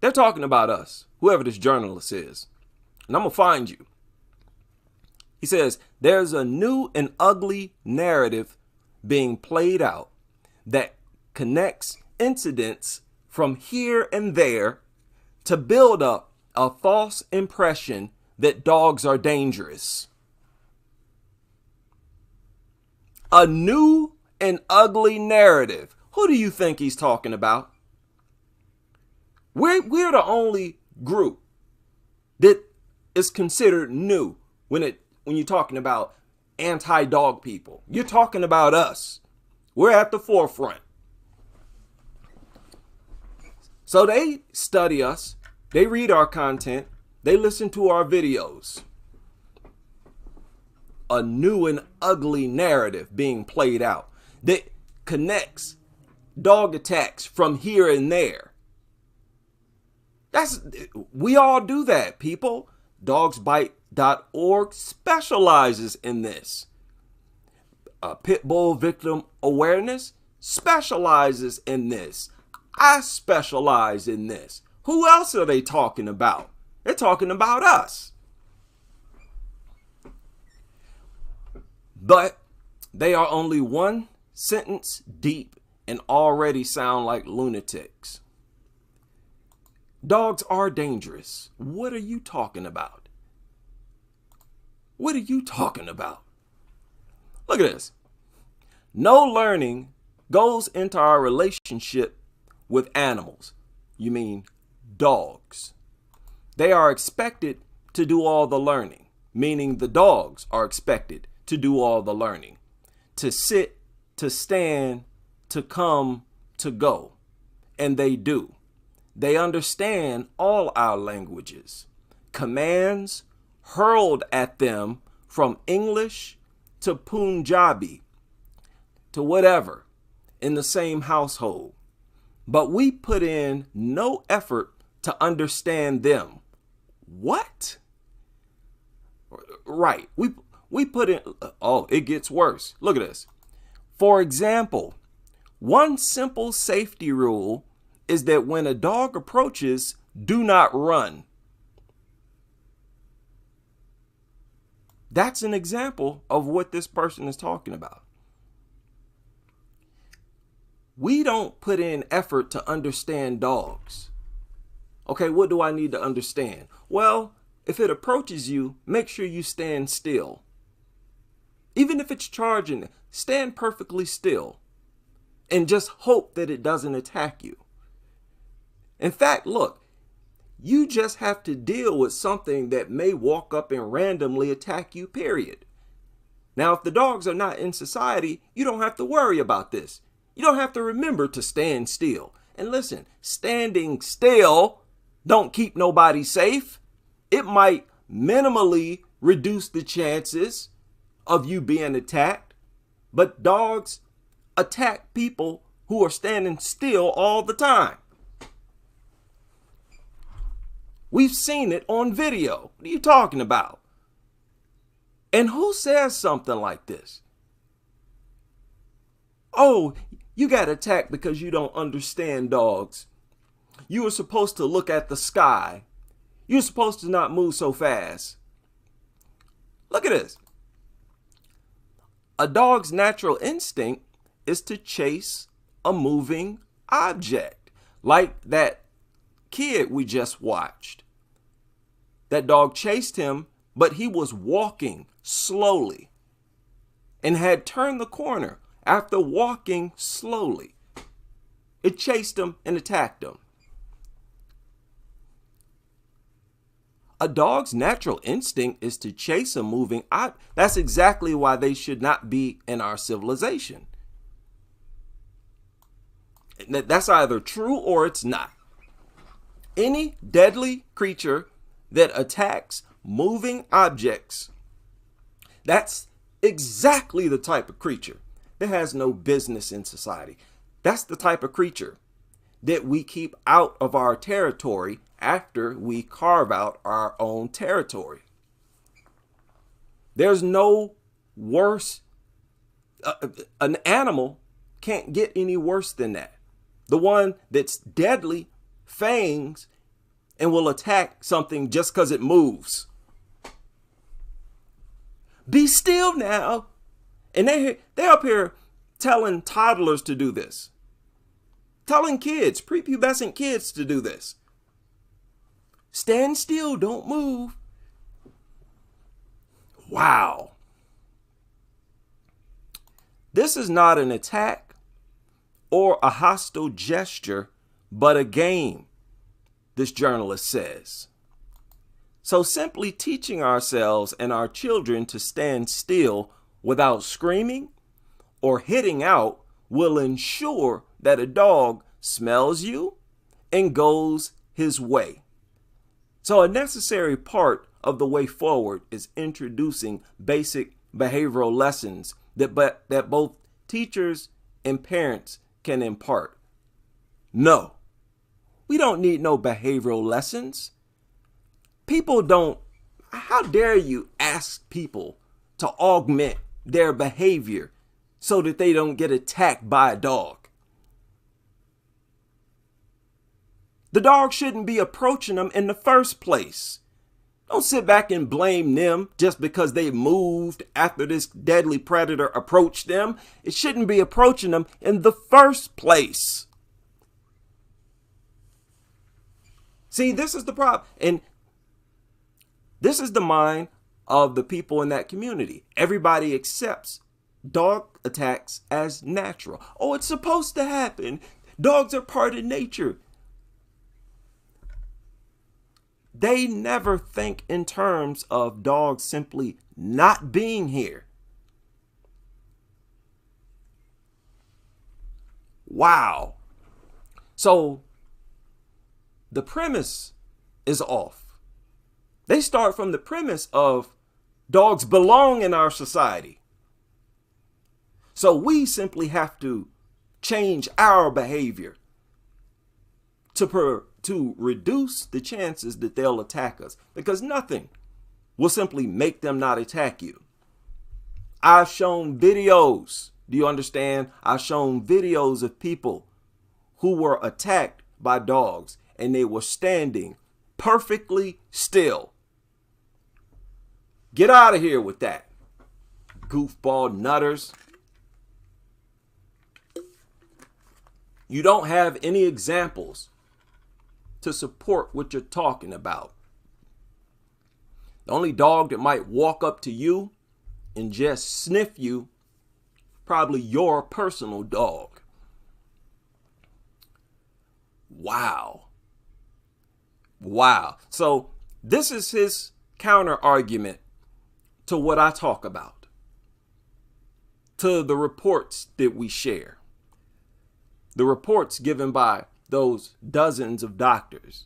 They're talking about us, whoever this journalist is. And I'm going to find you. He says, there's a new and ugly narrative being played out that connects incidents from here and there to build up a false impression that dogs are dangerous. A new and ugly narrative. Who do you think he's talking about? We're the only group that is considered new when you're talking about anti-dog people. You're talking about us. We're at the forefront. So they study us. They read our content. They listen to our videos. a new and ugly narrative being played out that connects dog attacks from here and there. We all do that, people. Dogsbite.org specializes in this. Pit Bull Victim Awareness specializes in this. I specialize in this. Who else are they talking about? They're talking about us. But they are only one sentence deep and already sound like lunatics. Dogs are dangerous. What are you talking about? What are you talking about? Look at this. No learning goes into our relationship with animals. You mean dogs. They are expected to do all the learning, meaning the dogs are expected to do all the learning. To sit, to stand, to come, to go. And they do. They understand all our languages. Commands hurled at them from English to Punjabi to whatever in the same household. But we put in no effort to understand them. What? Right. We put in, oh, it gets worse. Look at this. For example, one simple safety rule is that when a dog approaches, do not run. That's an example of what this person is talking about. We don't put in effort to understand dogs. Okay, what do I need to understand? Well, if it approaches you, make sure you stand still. Even if it's charging, stand perfectly still and just hope that it doesn't attack you. In fact, look, you just have to deal with something that may walk up and randomly attack you, period. Now, if the dogs are not in society, you don't have to worry about this. You don't have to remember to stand still. And listen, standing still don't keep nobody safe. It might minimally reduce the chances of you being attacked, but dogs attack people who are standing still all the time. We've seen it on video. What are you talking about? And who says something like this? Oh, you got attacked because you don't understand dogs. You were supposed to look at the sky. You're supposed to not move so fast. Look at this. A dog's natural instinct is to chase a moving object, like that kid we just watched. That dog chased him, but he was walking slowly and had turned the corner after walking slowly. It chased him and attacked him. A dog's natural instinct is to chase a moving object. That's exactly why they should not be in our civilization. That's either true or it's not. Any deadly creature that attacks moving objects, that's exactly the type of creature that has no business in society. That's the type of creature that we keep out of our territory after we carve out our own territory. There's no worse, an animal can't get any worse than that. The one that's deadly, fangs, and will attack something just because it moves. Be still now. And they're up here telling toddlers to do this. Telling kids, prepubescent kids to do this. Stand still, don't move. Wow. This is not an attack or a hostile gesture, but a game, this journalist says. So simply teaching ourselves and our children to stand still without screaming or hitting out will ensure that a dog smells you and goes his way. So a necessary part of the way forward is introducing basic behavioral lessons that both teachers and parents can impart. No, we don't need no behavioral lessons. People don't, how dare you ask people to augment their behavior so that they don't get attacked by a dog? The dog shouldn't be approaching them in the first place. Don't sit back and blame them just because they moved after this deadly predator approached them. It shouldn't be approaching them in the first place. See, this is the problem. And this is the mind of the people in that community. Everybody accepts dog attacks as natural. Oh, it's supposed to happen. Dogs are part of nature. They never think in terms of dogs simply not being here. Wow. So the premise is off. They start from the premise of dogs belong in our society. So we simply have to change our behavior to reduce the chances that they'll attack us, because nothing will simply make them not attack you. I've shown videos. Do you understand? I've shown videos of people who were attacked by dogs and they were standing perfectly still. Get out of here with that, goofball nutters. You don't have any examples to support what you're talking about. The only dog that might walk up to you and just sniff you, probably your personal dog. Wow. Wow. So this is his counter argument to what I talk about, to the reports that we share, the reports given by those dozens of doctors,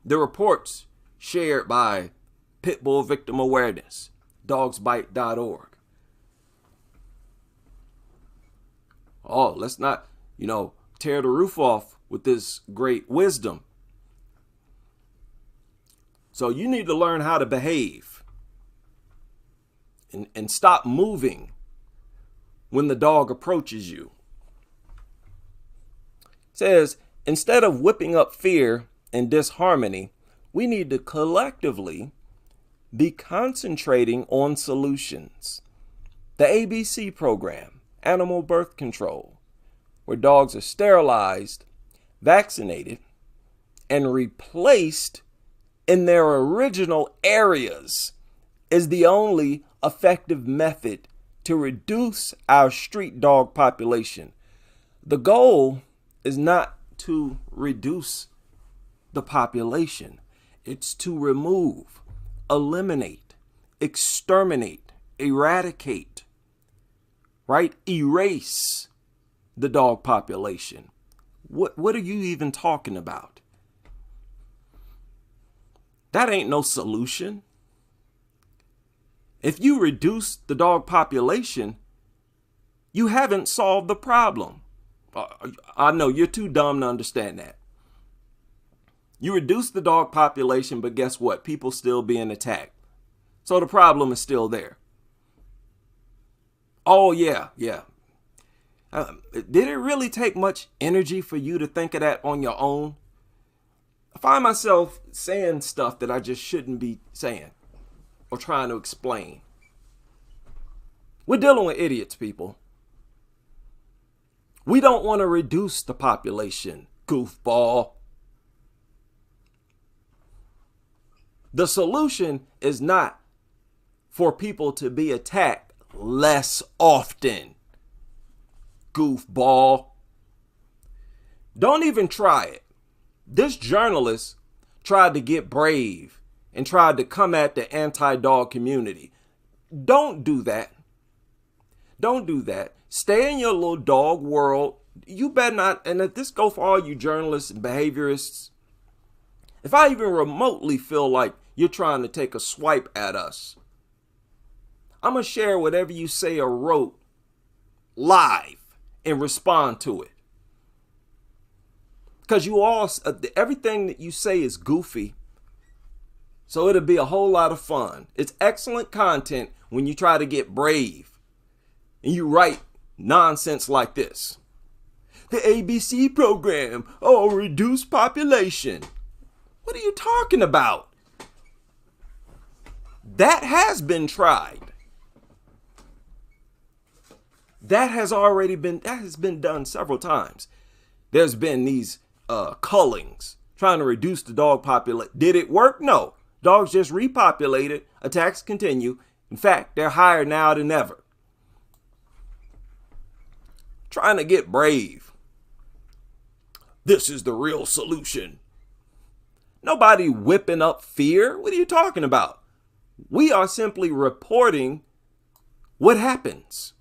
the reports shared by Pitbull Victim Awareness, dogsbite.org. Oh, let's not, tear the roof off with this great wisdom. So you need to learn how to behave and stop moving when the dog approaches you. Says, instead of whipping up fear and disharmony, we need to collectively be concentrating on solutions. The ABC program, animal birth control, where dogs are sterilized, vaccinated, and replaced in their original areas, is the only effective method to reduce our street dog population. The goal is not to reduce the population. It's to remove, eliminate, exterminate, eradicate, right? Erase the dog population. What are you even talking about? That ain't no solution. If you reduce the dog population, you haven't solved the problem. I know you're too dumb to understand that. You reduce the dog population, but guess what? People still being attacked. So the problem is still there. Oh, yeah. Did it really take much energy for you to think of that on your own? I find myself saying stuff that I just shouldn't be saying or trying to explain. We're dealing with idiots, people. We don't want to reduce the population, goofball. The solution is not for people to be attacked less often, goofball. Don't even try it. This journalist tried to get brave and tried to come at the anti-dog community. Don't do that. Don't do that. Stay in your little dog world. You better not, and if this go for all you journalists and behaviorists, if I even remotely feel like you're trying to take a swipe at us, I'm going to share whatever you say or wrote live and respond to it. Because you all, everything that you say is goofy. So it'll be a whole lot of fun. It's excellent content when you try to get brave and you write nonsense like this. The ABC program, reduce population. What are you talking about? That has been tried. That has been done several times. There's been these cullings trying to reduce the dog population. Did it work? No. Dogs just repopulated. Attacks continue. In fact, they're higher now than ever. Trying to get brave. This is the real solution. Nobody whipping up fear. What are you talking about? We are simply reporting what happens.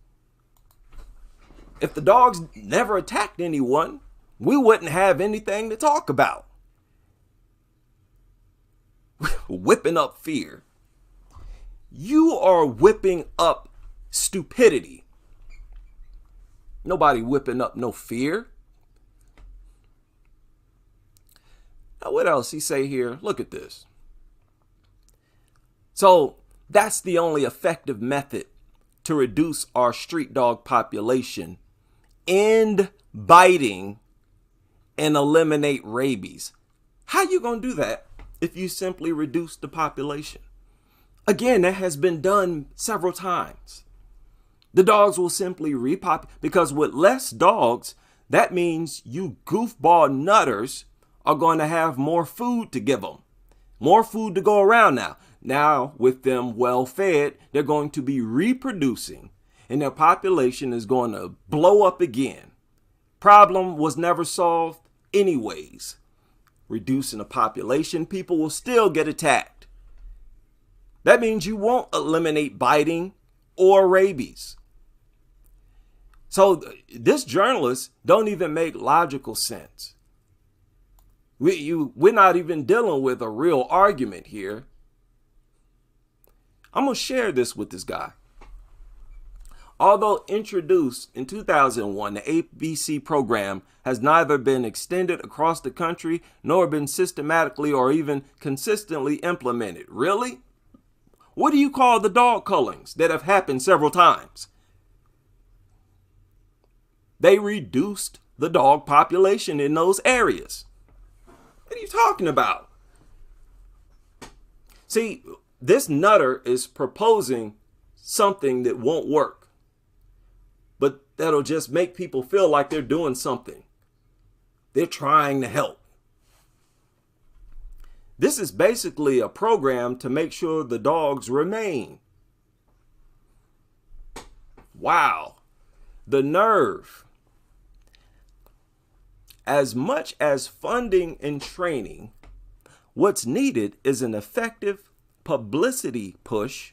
If the dogs never attacked anyone, we wouldn't have anything to talk about. Whipping up fear. You are whipping up stupidity. Nobody whipping up no fear. Now, what else he say here? Look at this. So that's the only effective method to reduce our street dog population, end biting, and eliminate rabies. How you gonna do that if you simply reduce the population? Again, that has been done several times. The dogs will simply repopulate, because with less dogs, that means you goofball nutters are going to have more food to give them. More food to go around now. Now, with them well fed, they're going to be reproducing and their population is going to blow up again. Problem was never solved anyways. Reducing the population, people will still get attacked. That means you won't eliminate biting or rabies. So this journalist don't even make logical sense. We're not even dealing with a real argument here. I'm going to share this with this guy. Although introduced in 2001, the ABC program has neither been extended across the country nor been systematically or even consistently implemented. Really? What do you call the dog cullings that have happened several times? They reduced the dog population in those areas. What are you talking about? See, this nutter is proposing something that won't work, but that'll just make people feel like they're doing something. They're trying to help. This is basically a program to make sure the dogs remain. Wow, the nerve. As much as funding and training, what's needed is an effective publicity push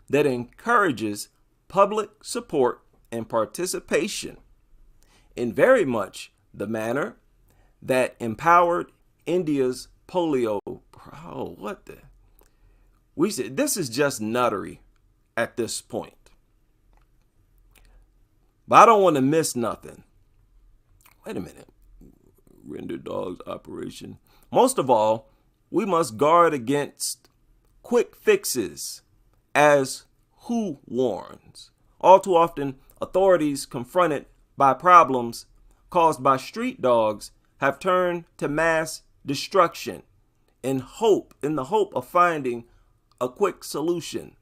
that encourages public support and participation in very much the manner that empowered India's polio. Oh, what the? We said this is just nuttery at this point. But I don't want to miss nothing. Wait a minute. Render dogs operation. Most of all, we must guard against quick fixes, as WHO warns. All too often, authorities confronted by problems caused by street dogs have turned to mass destruction in the hope of finding a quick solution,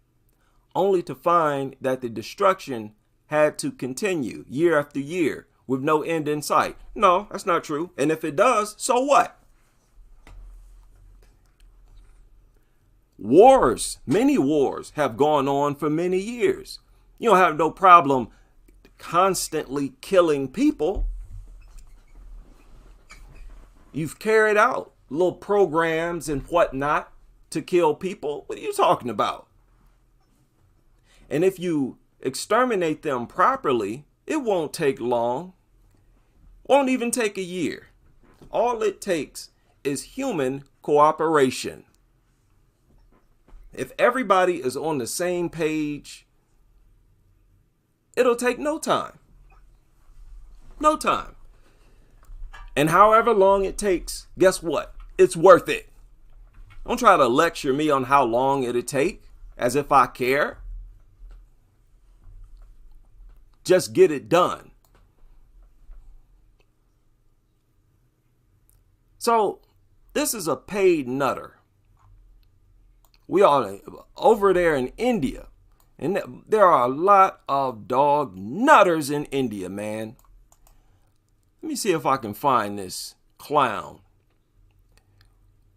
only to find that the destruction had to continue year after year with no end in sight. No, that's not true. And if it does, so what? Wars, many wars have gone on for many years. You don't have no problem constantly killing people. You've carried out little programs and whatnot to kill people. What are you talking about? And if you exterminate them properly, it won't take long. Won't even take a year. All it takes is human cooperation. If everybody is on the same page It'll take no time. No time. And however long it takes, guess what? It's worth it. Don't try to lecture me on how long it'll take, as if I care. Just get it done. So, this is a paid nutter. We are over there in India. And there are a lot of dog nutters in India, man. Let me see if I can find this clown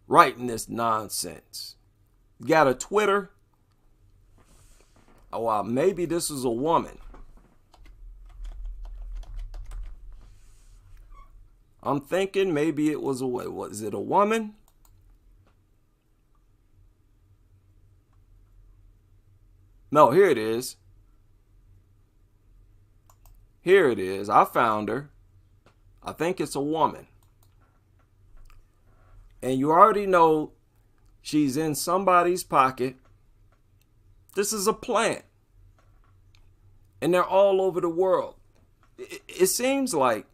writing this nonsense. Got a Twitter? Oh, well, maybe this is a woman. I'm thinking maybe it was was it a woman? No, here it is. Here it is. I found her. I think it's a woman. And you already know she's in somebody's pocket. This is a plant. And they're all over the world. It seems like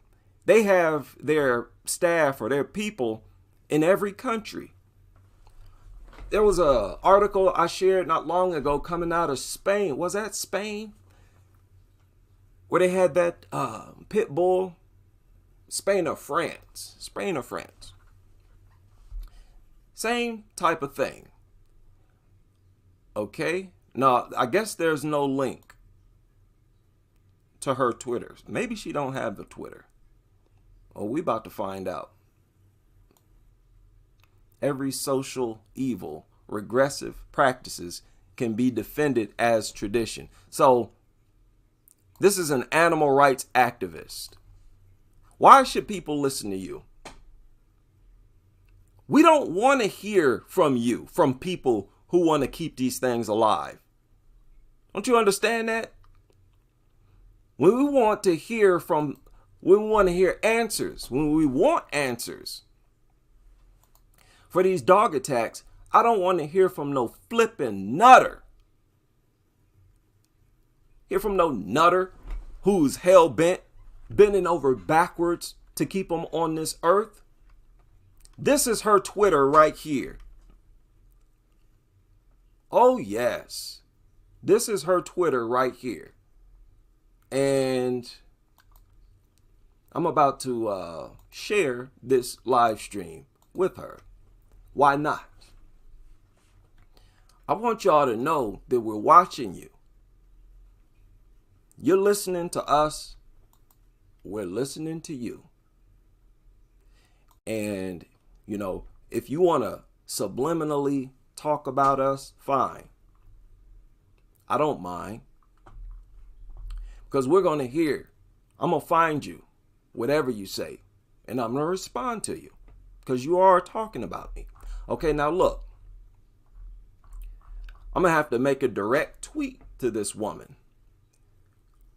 they have their staff or their people in every country. There was an article I shared not long ago coming out of Spain. Was that Spain? Where they had that pit bull. Spain or France. Spain or France. Same type of thing. Okay. Now, I guess there's no link to her Twitter. Maybe she don't have the Twitter. Oh, we about to find out. Every social evil, regressive practices can be defended as tradition. So, this is an animal rights activist. Why should people listen to you? We don't want to hear from you, from people who want to keep these things alive. Don't you understand that? When we want to hear answers, when we want answers for these dog attacks, I don't want to hear from no flipping nutter. Hear from no nutter who's hell-bent, bending over backwards to keep them on this earth. This is her Twitter right here. Oh, yes. This is her Twitter right here. And I'm about to share this live stream with her. Why not? I want y'all to know that we're watching you. You're listening to us. We're listening to you. And, you know, if you want to subliminally talk about us, fine. I don't mind. Because we're going to hear. I'm going to find you, whatever you say. And I'm going to respond to you. Because you are talking about me. Okay, now look. I'm going to have to make a direct tweet to this woman.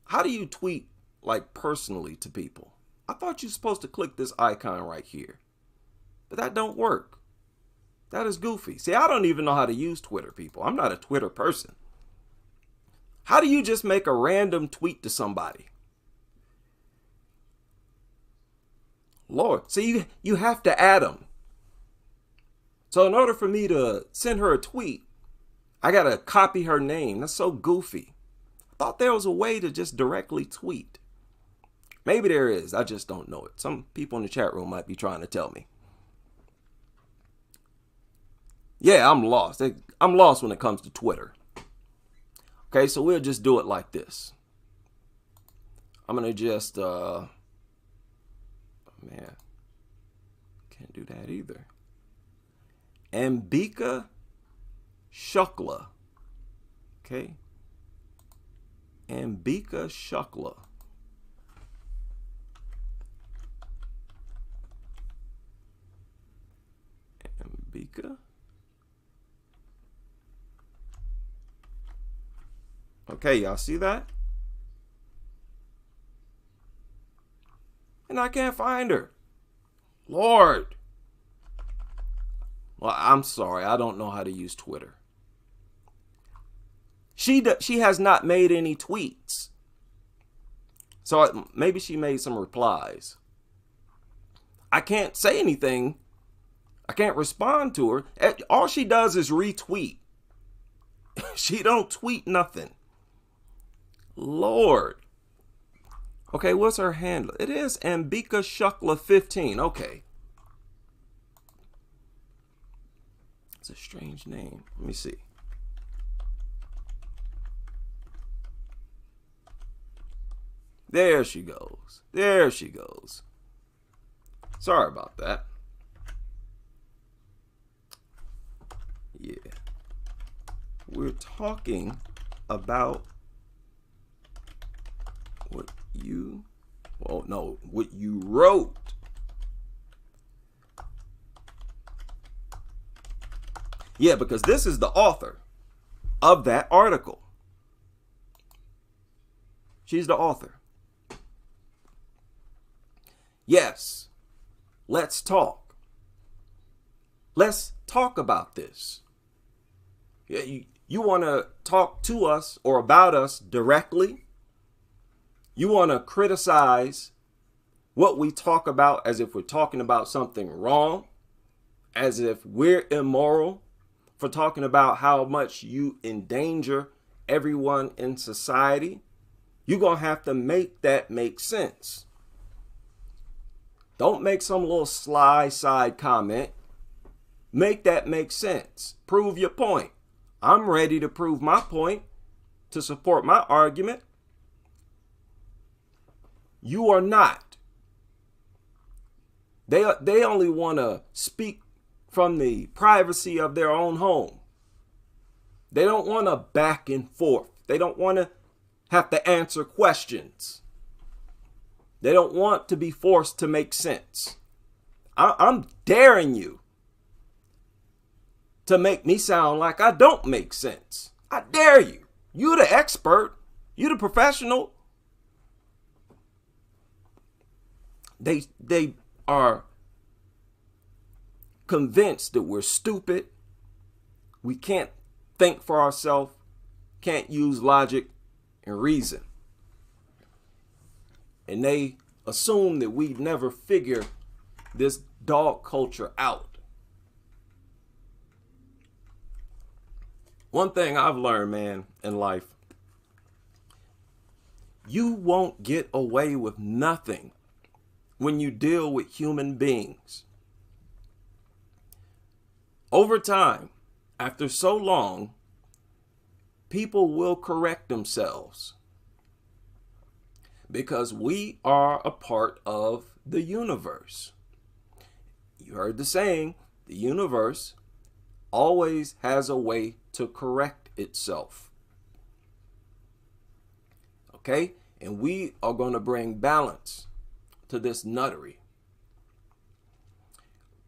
How do you tweet, like, personally to people? I thought you're supposed to click this icon right here. But that don't work. That is goofy. See, I don't even know how to use Twitter, people. I'm not a Twitter person. How do you just make a random tweet to somebody? Lord, see, you have to add them. So in order for me to send her a tweet, I got to copy her name. That's so goofy. I thought there was a way to just directly tweet. Maybe there is. I just don't know it. Some people in the chat room might be trying to tell me. Yeah, I'm lost. I'm lost when it comes to Twitter. Okay, so we'll just do it like this. I'm going to just, man, can't do that either. Ambika Shukla. Okay. Ambika Shukla. Ambika. Okay, y'all see that? And I can't find her. Lord. Well, I'm sorry. I don't know how to use Twitter. She has not made any tweets. So maybe she made some replies. I can't say anything. I can't respond to her. All she does is retweet. She don't tweet nothing. Lord. Okay, what's her handle? It is Ambika Shukla 15. Okay. It's a strange name. Let me see. There she goes. There she goes. Sorry about that. Yeah. We're talking about what you wrote. Yeah, because this is the author of that article. She's the author. Yes, let's talk. Let's talk about this. You want to talk to us or about us directly? You want to criticize what we talk about as if we're talking about something wrong, as if we're immoral for talking about how much you endanger everyone in society? You're going to have to make that make sense. Don't make some little sly side comment. Make that make sense. Prove your point. I'm ready to prove my point to support my argument. You are not. They only want to speak from the privacy of their own home. They don't want to back and forth. They don't want to have to answer questions. They don't want to be forced to make sense. I'm daring you to make me sound like I don't make sense. I dare you. You the expert. You the professional. They are convinced that we're stupid. We can't think for ourselves. Can't use logic and reason. And they assume that we'd never figure this dog culture out. One thing I've learned, man, in life, you won't get away with nothing when you deal with human beings. Over time, after so long, people will correct themselves because we are a part of the universe. You heard the saying, the universe always has a way to correct itself. Okay? And we are going to bring balance to this nuttery.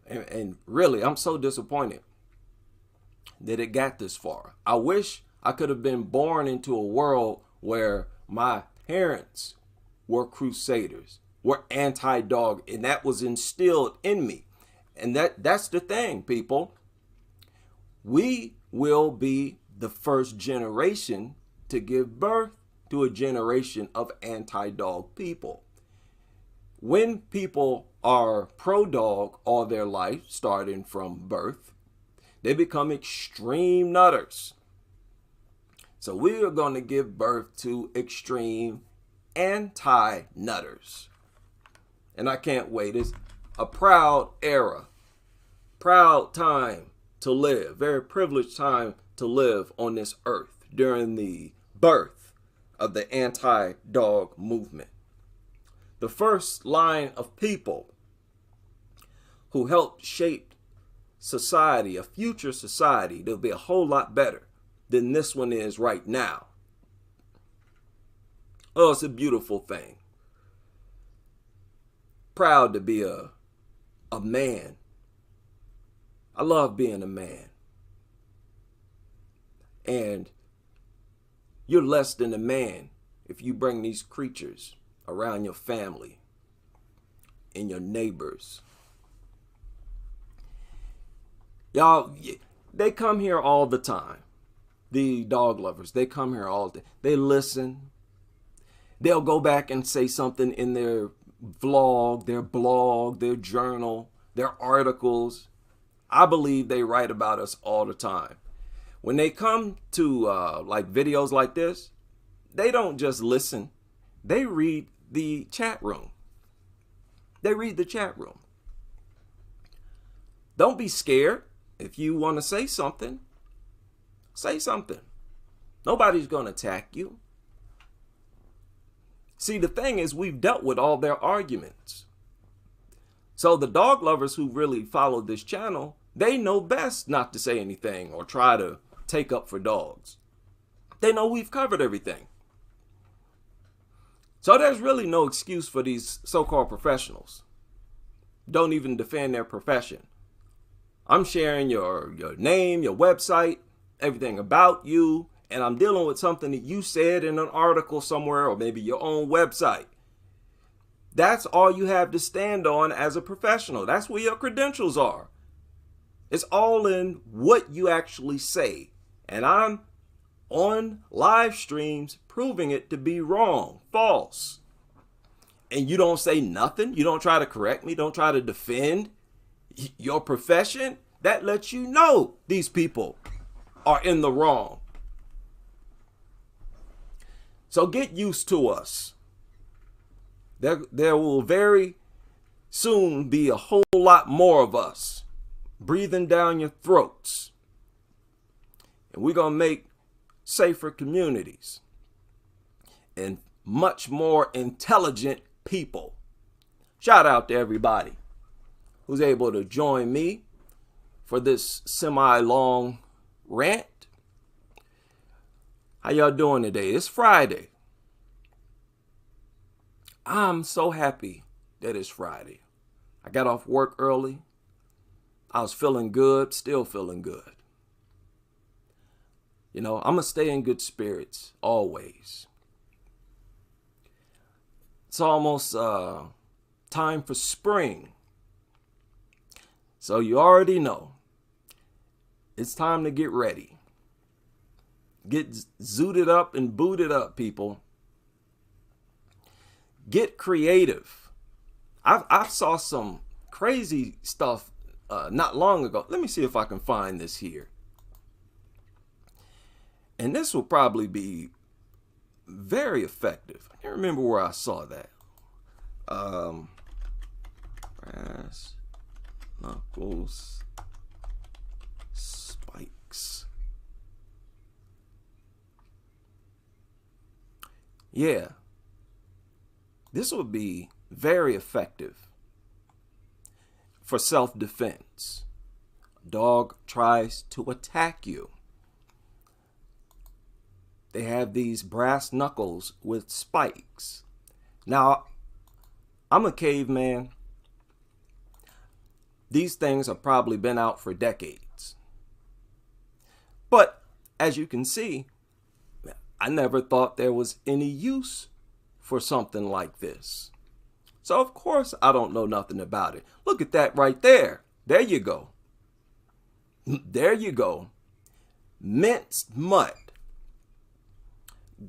And really, I'm so disappointed that it got this far. I wish I could have been born into a world where my parents were crusaders, were anti-dog, and that was instilled in me. And that's the thing, people. We will be the first generation to give birth to a generation of anti-dog people. When people are pro-dog all their life, starting from birth, they become extreme nutters. So we are going to give birth to extreme anti-nutters. And I can't wait. It's a proud era, proud time to live, very privileged time to live on this earth during the birth of the anti-dog movement. The first line of people who helped shape society, a future society that'll be a whole lot better than this one is right now. Oh, it's a beautiful thing. Proud to be a man. I love being a man. And you're less than a man if you bring these creatures around your family and your neighbors. Y'all, they come here all the time. The dog lovers, they come here all day. They listen. They'll go back and say something in their vlog, their blog, their journal, their articles. I believe they write about us all the time. When they come to like videos like this, they don't just listen. They read the chat room. They read the chat room. Don't be scared. If you want to say something, say something. Nobody's going to attack you. See, the thing is, we've dealt with all their arguments. So the dog lovers who really follow this channel, they know best not to say anything or try to take up for dogs. They know we've covered everything. So there's really no excuse for these so-called professionals. Don't even defend their profession. I'm sharing your name, your website, everything about you, and I'm dealing with something that you said in an article somewhere or maybe your own website. That's all you have to stand on as a professional. That's where your credentials are. It's all in what you actually say. And I'm on live streams proving it to be wrong, false. And you don't say nothing. You don't try to correct me. Don't try to defend your profession. That lets you know these people are in the wrong. So get used to us. There will very soon be a whole lot more of us breathing down your throats. And we're going to make safer communities and much more intelligent people. Shout out to everybody who's able to join me for this semi-long rant. How y'all doing today? It's Friday. I'm so happy that it's Friday. I got off work early. I was feeling good, still feeling good. You know, I'm going to stay in good spirits always. It's almost time for spring. So you already know. It's time to get ready. Get zooted up and booted up, people. Get creative. I saw some crazy stuff not long ago. Let me see if I can find this here. And this will probably be very effective. I can't remember where I saw that. Brass knuckles spikes. Yeah. This would be very effective for self-defense. A dog tries to attack you. They have these brass knuckles with spikes. Now, I'm a caveman. These things have probably been out for decades. But as you can see, I never thought there was any use for something like this. So of course I don't know nothing about it. Look at that right there. There you go. There you go. Minced mud.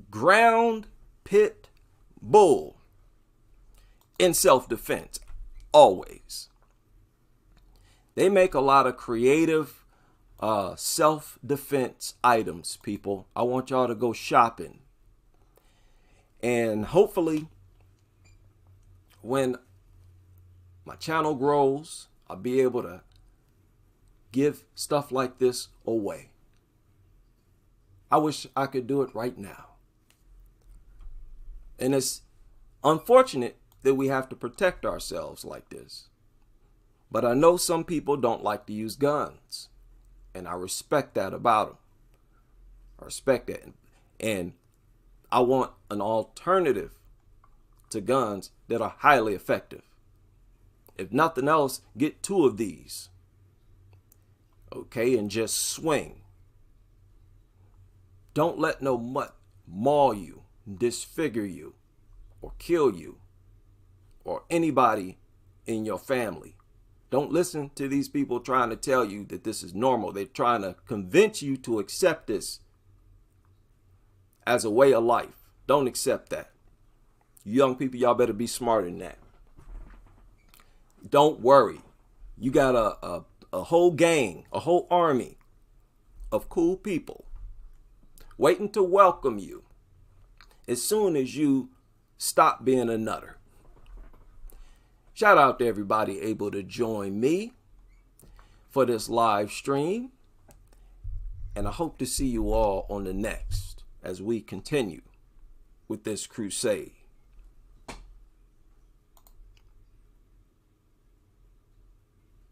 Ground pit bull. In self-defense. Always. They make a lot of creative self-defense items, people. I want y'all to go shopping. And hopefully, when my channel grows, I'll be able to give stuff like this away. I wish I could do it right now. And it's unfortunate that we have to protect ourselves like this. But I know some people don't like to use guns. And I respect that about them. I respect that. And I want an alternative to guns that are highly effective. If nothing else, get 2 of these. Okay, and just swing. Don't let no mutt maul you, disfigure you, or kill you, or anybody in your family. Don't listen to these people trying to tell you that this is normal. They're trying to convince you to accept this as a way of life. Don't accept that. You young people, y'all better be smarter than that. Don't worry. You got a whole gang, a whole army of cool people waiting to welcome you as soon as you stop being a nutter. Shout out to everybody able to join me for this live stream. And I hope to see you all on the next as we continue with this crusade.